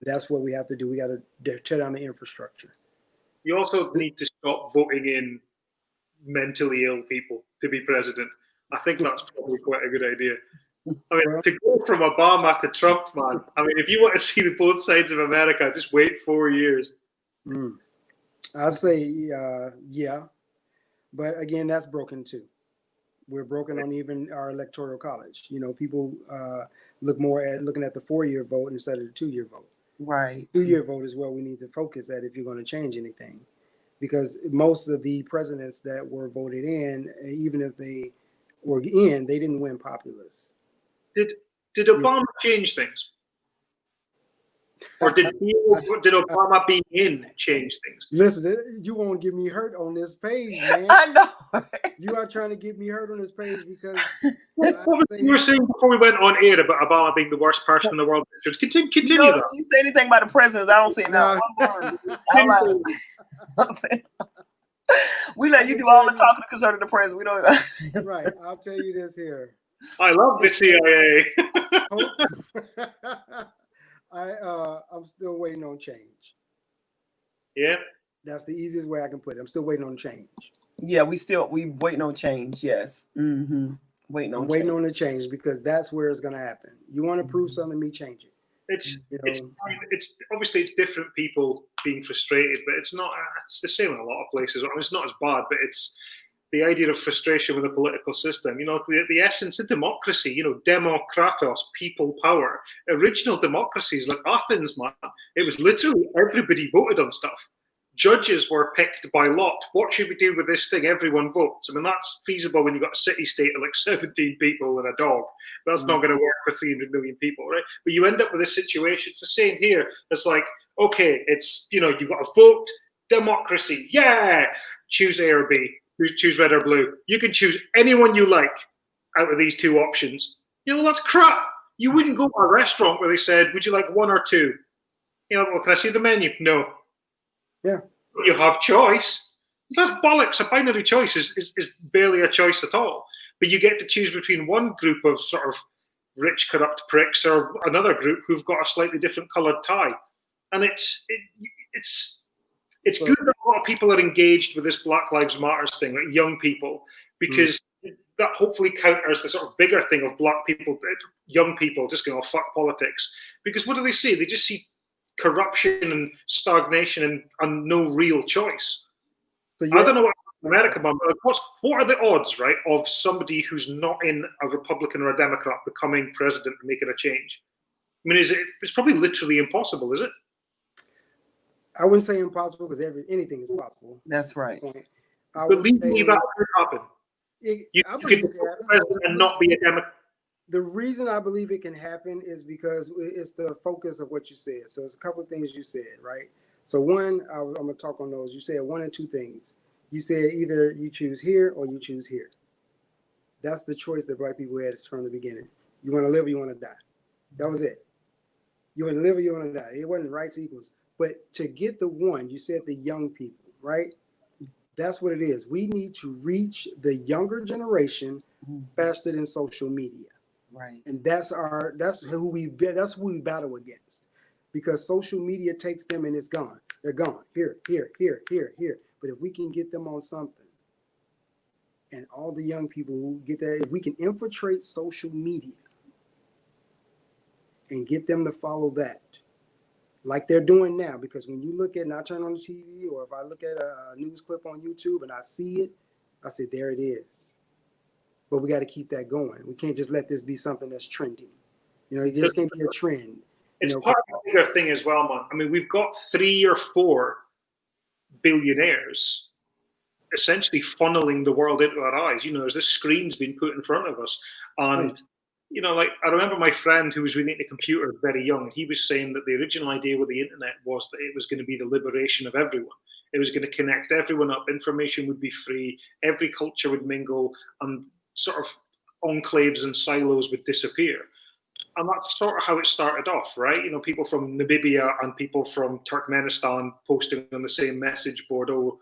That's what we have to do. We got to tear down the infrastructure. You also need to stop voting in mentally ill people to be president. I think that's probably quite a good idea. I mean, to go from Obama to Trump, man. I mean, if you want to see both sides of America, just wait 4 years. I'd say, yeah. But again, that's broken too. We're broken on even our electoral college. You know, people look more at looking at the 4-year vote instead of the 2-year vote. Right. 2-year vote is where we need to focus at if you're going to change anything. Because most of the presidents that were voted in, even if they were in, they didn't win populace. Did Obama change things? Or did Obama being in change things? Listen, you won't get me hurt on this page, man. I know. You are trying to get me hurt on this page because what you were saying before we went on air about Obama being the worst person in the world. Continue that. You say anything about the presidents, I don't see it now. We know you do all the talking concerning the president. We don't. Right. I'll tell you this here. I love the CIA. I'm still waiting on change. Yeah. That's the easiest way I can put it. I'm still waiting on change. Yeah, we waiting on change. Yes. Mm-hmm. Waiting on the change because that's where it's gonna happen. You want to prove something to me, change it. It's obviously it's different people being frustrated, but it's the same in a lot of places. I mean, it's not as bad, but it's the idea of frustration with the political system. You know, the essence of democracy, you know, demokratos, people power. Original democracies like Athens, man, it was literally everybody voted on stuff. Judges were picked by lot. What should we do with this thing? Everyone votes. I mean, that's feasible when you've got a city-state of like 17 people and a dog. That's not going to work for 300 million people, right? But you end up with a situation. It's the same here. It's like, okay, it's, you know, you've got to vote, democracy. Yeah, choose A or B. Choose red or blue. You can choose anyone you like out of these two options. You know, well, that's crap. You wouldn't go to a restaurant where they said, would you like one or two? You know, well, can I see the menu? No. Yeah. You have choice. That's bollocks. A binary choice is barely a choice at all. But you get to choose between one group of sort of rich, corrupt pricks or another group who've got a slightly different coloured tie. And it's good that a lot of people are engaged with this Black Lives Matter thing, like young people, because that hopefully counters the sort of bigger thing of black people, young people just going, oh, fuck politics. Because what do they see? They just see corruption and stagnation and no real choice. So I don't know what America, but what are the odds, right, of somebody who's not in a Republican or a Democrat becoming president and making a change? I mean, it's probably literally impossible, is it? I wouldn't say impossible because anything is possible. That's right. But legally, that could happen. You could be president and not be a Democrat. The reason I believe it can happen is because it's the focus of what you said. So it's a couple of things you said, right? So one, I'm going to talk on those. You said one and two things. You said either you choose here or you choose here. That's the choice that black people had from the beginning. You want to live or you want to die. That was it. You want to live or you want to die. It wasn't rights equals. But to get the one, you said the young people, right? That's what it is. We need to reach the younger generation faster than social media. Right. And that's who we battle against, because social media takes them and it's gone. They're gone. Here. But if we can get them on something, and all the young people who get that, if we can infiltrate social media and get them to follow that, like they're doing now, because when you look at, and I turn on the TV, or if I look at a news clip on YouTube and I see it, I say, there it is. But we got to keep that going. We can't just let this be something that's trending. You know, it just can't be a trend. It's part of a bigger thing as well, man. I mean, we've got 3 or 4 billionaires essentially funneling the world into our eyes. You know, there's this screen's been put in front of us. And, you know, like, I remember my friend who was really into computers very young, and he was saying that the original idea with the internet was that it was going to be the liberation of everyone. It was going to connect everyone up. Information would be free. Every culture would mingle, and sort of enclaves and silos would disappear. And that's sort of how it started off, right? You know, people from Namibia and people from Turkmenistan posting on the same message board, oh,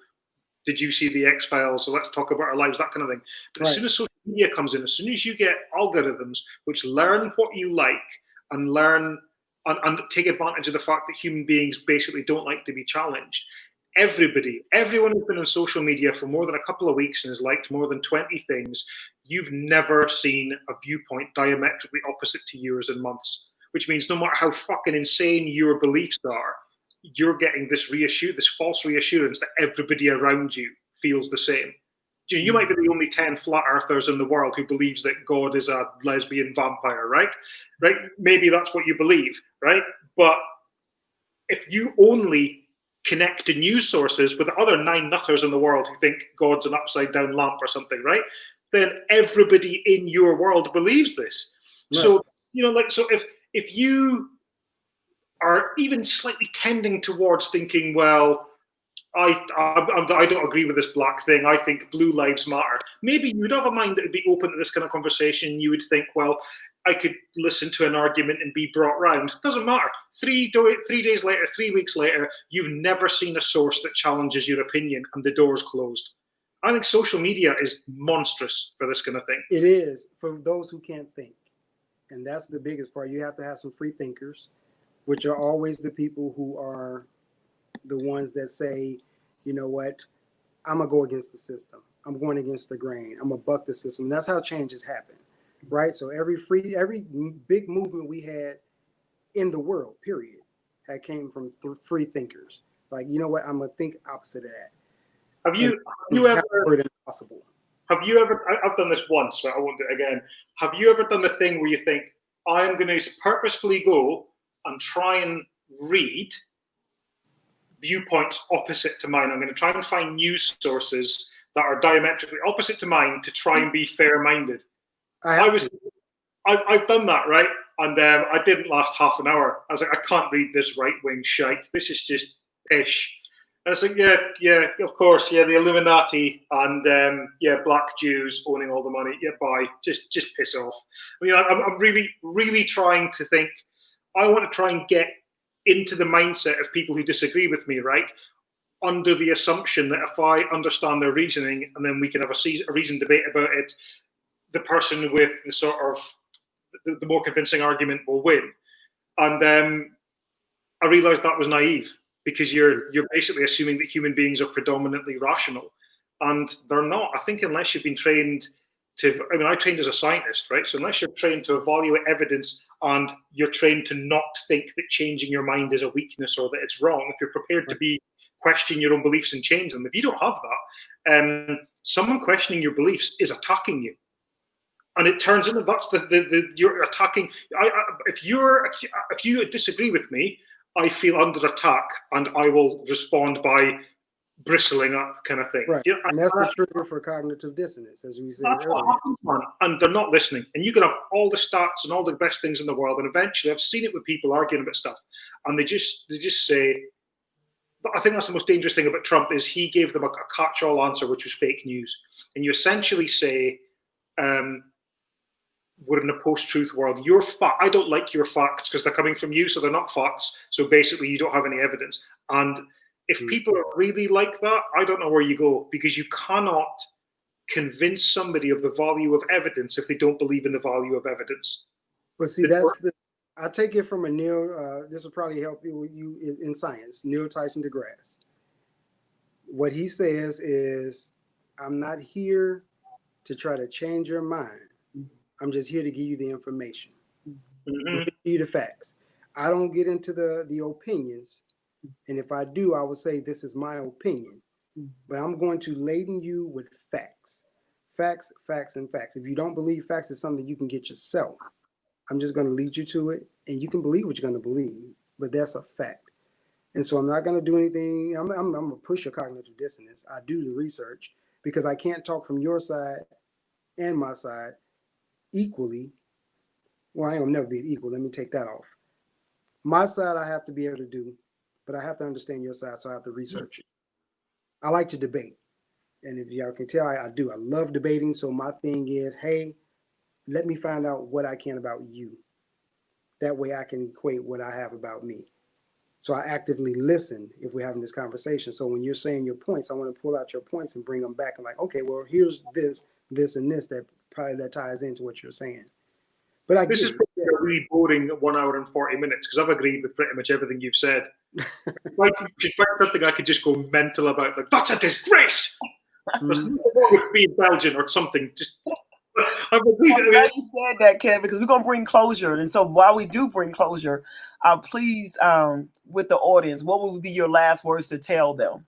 did you see the X-Files? So let's talk about our lives, that kind of thing. But as soon as social media comes in, as soon as you get algorithms which learn what you like and learn and take advantage of the fact that human beings basically don't like to be challenged, everyone who's been on social media for more than a couple of weeks and has liked more than 20 things, you've never seen a viewpoint diametrically opposite to yours in months, which means no matter how fucking insane your beliefs are, you're getting this false reassurance that everybody around you feels the same. You might be the only 10 flat earthers in the world who believes that God is a lesbian vampire, right? Maybe that's what you believe, right? But if you only connect to news sources with the other 9 nutters in the world who think God's an upside down lamp or something, right? Then everybody in your world believes this. So, so if you are even slightly tending towards thinking, well, I don't agree with this black thing. I think blue lives matter. Maybe you'd have a mind that would be open to this kind of conversation. You would think, well, I could listen to an argument and be brought round. Doesn't matter. 3 days later, 3 weeks later, you've never seen a source that challenges your opinion and the door's closed. I think social media is monstrous for this kind of thing. It is for those who can't think. And that's the biggest part. You have to have some free thinkers, which are always the people who are the ones that say, you know what, I'm going to go against the system. I'm going against the grain. I'm going to buck the system. That's how changes happen, right? So every big movement we had in the world, period, had came from free thinkers. Like, you know what, I'm going to think opposite of that. Have you ever... Impossible. Have you ever, I've done this once, but I won't do it again. Have you ever done the thing where you think, I am going to purposefully go and try and read viewpoints opposite to mine? I'm going to try and find news sources that are diametrically opposite to mine to try and be fair-minded. I've done that, right? And I didn't last half an hour. I was like, I can't read this right-wing shite. This is just pish. And it's like, yeah, of course, yeah, the Illuminati and black Jews owning all the money. Yeah, bye. Just piss off. I mean, I'm really, really trying to think. I want to try and get into the mindset of people who disagree with me, right? Under the assumption that if I understand their reasoning and then we can have a reasoned debate about it, the person with the sort of the more convincing argument will win. And I realized that was naive, because you're basically assuming that human beings are predominantly rational, and they're not. I think unless you've been trained I trained as a scientist, right? So unless you're trained to evaluate evidence and you're trained to not think that changing your mind is a weakness or that it's wrong, if you're prepared to question your own beliefs and change them, if you don't have that, someone questioning your beliefs is attacking you. And it turns into that's you're attacking. If you disagree with me, I feel under attack, and I will respond by bristling up, kind of thing. Right. And that's the trigger for cognitive dissonance, as we said earlier. What happens, man. And they're not listening. And you can have all the stats and all the best things in the world, and eventually, I've seen it with people arguing about stuff, and they just say. But I think that's the most dangerous thing about Trump is he gave them a catch-all answer, which was fake news, and you essentially say. We're in a post-truth world. I don't like your facts because they're coming from you, so they're not facts. So basically, you don't have any evidence. And if people are really like that, I don't know where you go, because you cannot convince somebody of the value of evidence if they don't believe in the value of evidence. But see, I take it from this will probably help you in science, Neil Tyson deGrasse. What he says is, I'm not here to try to change your mind. I'm just here to give you the information, give you the facts. I don't get into the opinions. And if I do, I will say this is my opinion. But I'm going to laden you with facts. Facts, facts, and facts. If you don't believe facts is something you can get yourself, I'm just going to lead you to it. And you can believe what you're going to believe. But that's a fact. And so I'm not going to do anything. I'm going to push your cognitive dissonance. I do the research because I can't talk from your side and my side equally. Well, I ain't gonna never be equal. Let me take that off. My side I have to be able to do, but I have to understand your side, so I have to research it. I like to debate. And if y'all can tell, I do. I love debating. So my thing is, hey, let me find out what I can about you. That way I can equate what I have about me. So I actively listen if we're having this conversation. So when you're saying your points, I want to pull out your points and bring them back and like, okay, well, here's this, and this that ties into what you're saying. But this is a really boring 1 hour and 40 minutes because I've agreed with pretty much everything you've said. If I could find something I could just go mental about, like, that's a disgrace. There's nothing wrong with being Belgian or something. Just I've agreed. I'm glad you said that, Kevin, because we're gonna bring closure. And so while we do bring closure, please, with the audience, what would be your last words to tell them?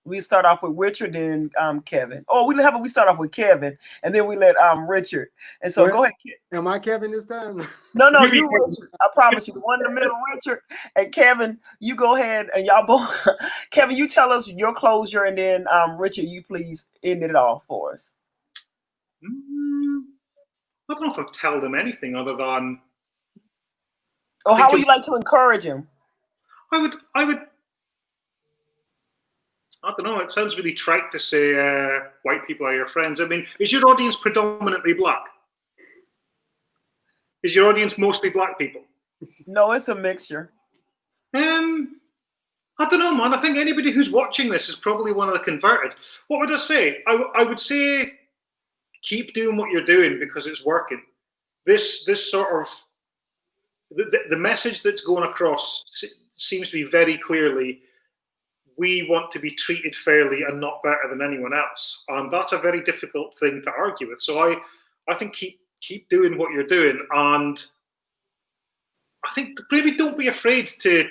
We start off with Richard, then Kevin. Oh, we start off with Kevin, and then we let Richard. And so go ahead. Am I Kevin this time? No, you Richard. I promise you. The one in the middle, Richard, and Kevin. You go ahead, and y'all both. Kevin, you tell us your closure, and then Richard, you please end it off for us. I don't know if I'd tell them anything other than. Or how would you like to encourage him? I would. I don't know. It sounds really trite to say white people are your friends. I mean, is your audience predominantly black? Is your audience mostly black people? No, it's a mixture. I don't know, man. I think anybody who's watching this is probably one of the converted. What would I say? I would say keep doing what you're doing because it's working. This sort of the message that's going across seems to be very clearly, we want to be treated fairly and not better than anyone else, and that's a very difficult thing to argue with. So I think keep doing what you're doing, and I think maybe don't be afraid to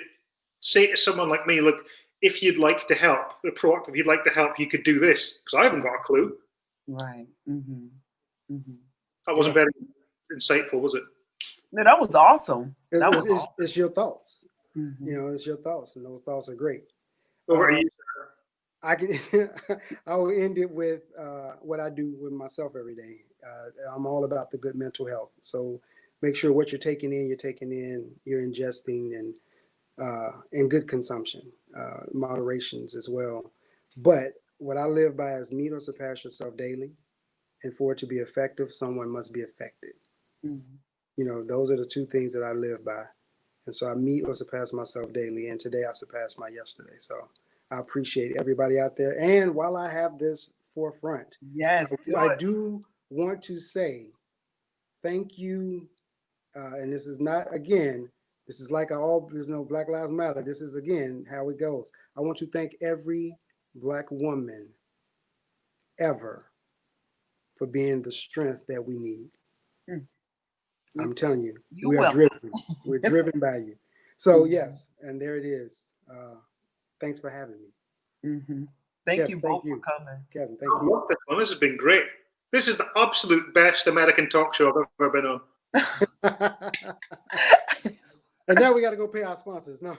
say to someone like me, look, if you'd like to help, proactive, if you'd like to help, you could do this, because I haven't got a clue. Right. Mm-hmm. Mm-hmm. That wasn't very insightful, was it? No, that was awesome. It's your thoughts. Mm-hmm. You know, it's your thoughts, and those thoughts are great. Over to you, sir. I will end it with what I do with myself every day. I'm all about the good mental health. So make sure what you're taking in, you're ingesting, and good consumption, moderations as well. But what I live by is meet or surpass yourself daily. And for it to be effective, someone must be affected. Mm-hmm. You know, those are the two things that I live by. And so I meet or surpass myself daily. And today I surpassed my yesterday. So I appreciate everybody out there. And while I have this forefront, yes, I do want to say thank you. And this is not, again, this is like there's no Black Lives Matter. This is, again, how it goes. I want to thank every Black woman ever for being the strength that we need. I'm telling you, we are driven. We're driven by you. So yes, and there it is. Thanks for having me. Mm-hmm. Thank you both for coming. Kevin, thank you. This has been great. This is the absolute best American talk show I've ever been on. And now we got to go pay our sponsors. No.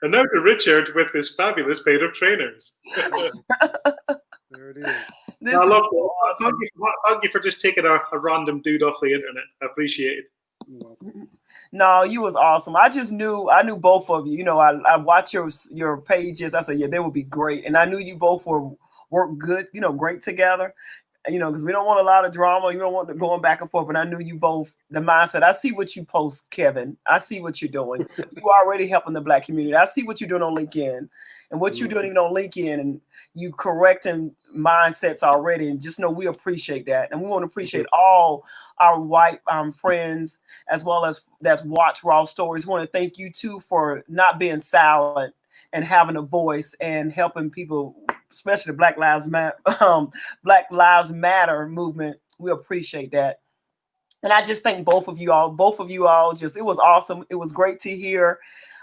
And now to Richard with his fabulous pair of trainers. There it is. I love it. Awesome. Thank you for just taking a random dude off the internet. I appreciate it. You're welcome. No, you was awesome. I knew both of you. You know, I watched your pages. I said, yeah, they would be great. And I knew you both work good, you know, great together. You know, because we don't want a lot of drama. You don't want going back and forth. But I knew you both, the mindset. I see what you post, Kevin. I see what you're doing. You already helping the Black community. I see what you're doing on LinkedIn and what you're doing even on LinkedIn. And you correcting mindsets already. And just know we appreciate that. And we want to appreciate all our white friends as well as that's watch Raw Stories. We want to thank you, too, for not being silent and having a voice and helping people, especially the Black Lives Matter movement. We appreciate that. And I just thank both of you all. It was awesome. It was great to hear.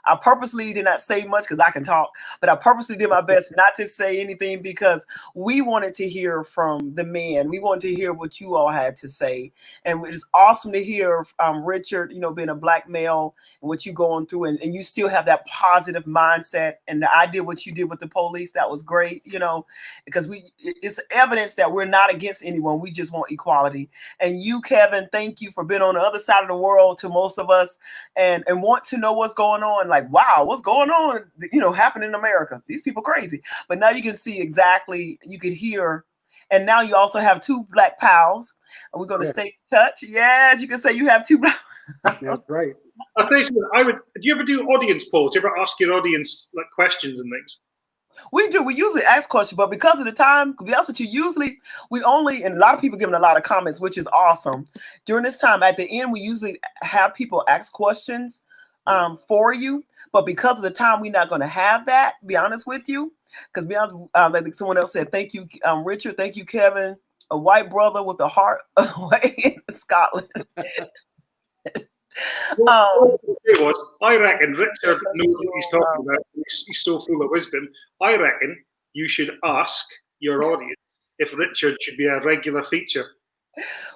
I purposely did not say much because I can talk, but I purposely did my best not to say anything because we wanted to hear from the men. We wanted to hear what you all had to say. And it's awesome to hear Richard, you know, being a Black male and what you're going through. And you still have that positive mindset. And the idea what you did with the police, that was great, you know, because it's evidence that we're not against anyone. We just want equality. And you, Kevin, thank you for being on the other side of the world to most of us and want to know what's going on. Like, wow, what's going on, you know, happening in America? These people crazy. But now you can see exactly, you can hear. And now you also have two Black pals. And we're going to stay in touch. Yes, you can say you have two Black. That's right. I'll tell you something. Do you ever do audience polls? Do you ever ask your audience like questions and things? We do. We usually ask questions, but because of the time, to be honest with you, and a lot of people giving a lot of comments, which is awesome. During this time, at the end, we usually have people ask questions for you. But because of the time, we're not going to have that, to be honest with you. Because, be honest, like someone else said, thank you, Richard. Thank you, Kevin. A white brother with a heart away in Scotland. I reckon Richard knows what he's talking about. He's so full of wisdom. I reckon you should ask your audience if Richard should be a regular feature.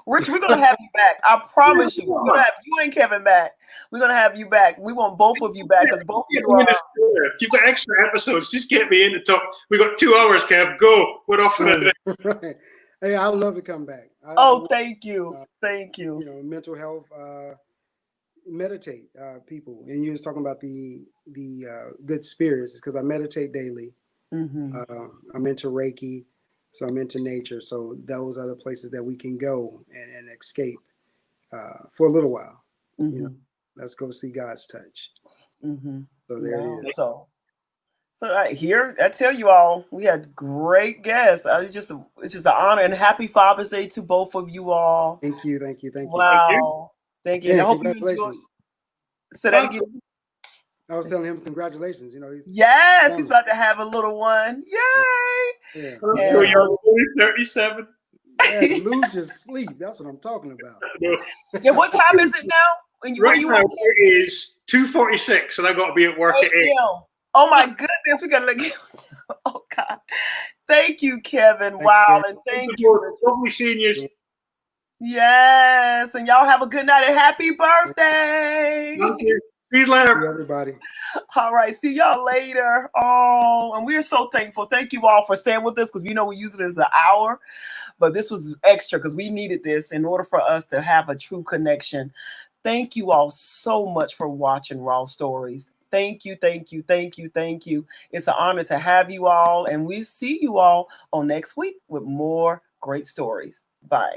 Rich, we're going to have you back. I promise you. We're going to have you and Kevin back. We're going to have you back. We want both of you back because both of you are. If you've got extra episodes, just get me in to talk. We got 2 hours, Kev. Go. We're off for the day. Right. Hey, I love to come back. Oh, thank you. Thank you. You know, mental health, meditate, people. And you was talking about the good spirits, because I meditate daily. Mm-hmm. I'm into Reiki, so I'm into nature. So those are the places that we can go and escape for a little while. Mm-hmm. You know, let's go see God's touch. Mm-hmm. So there it is. So here, I tell you all, we had great guests. It's just an honor, and happy Father's Day to both of you all. Thank you, thank you, thank you. Wow, thank you. And Yeah, I hope you enjoy. congratulations. Say that again. I was telling him congratulations. You know, He's about to have a little one. Yay! Yeah. So you're only 37. Yeah, to lose your sleep. That's what I'm talking about. Yeah, what time is it now? Right now it is 2:46, and I got to be at work at 8. Oh my goodness, we gotta look. Oh God, thank you, Kevin. Wow, and thank you. Lovely seeing you. Yes, and y'all have a good night and happy birthday. Thank you. See you later, See you, everybody. All right, see y'all later. Oh, and we're so thankful. Thank you all for staying with us, because we know we use it as an hour, but this was extra because we needed this in order for us to have a true connection. Thank you all so much for watching Raw Stories. Thank you, thank you, thank you, thank you. It's an honor to have you all, and we see you all on next week with more great stories. Bye.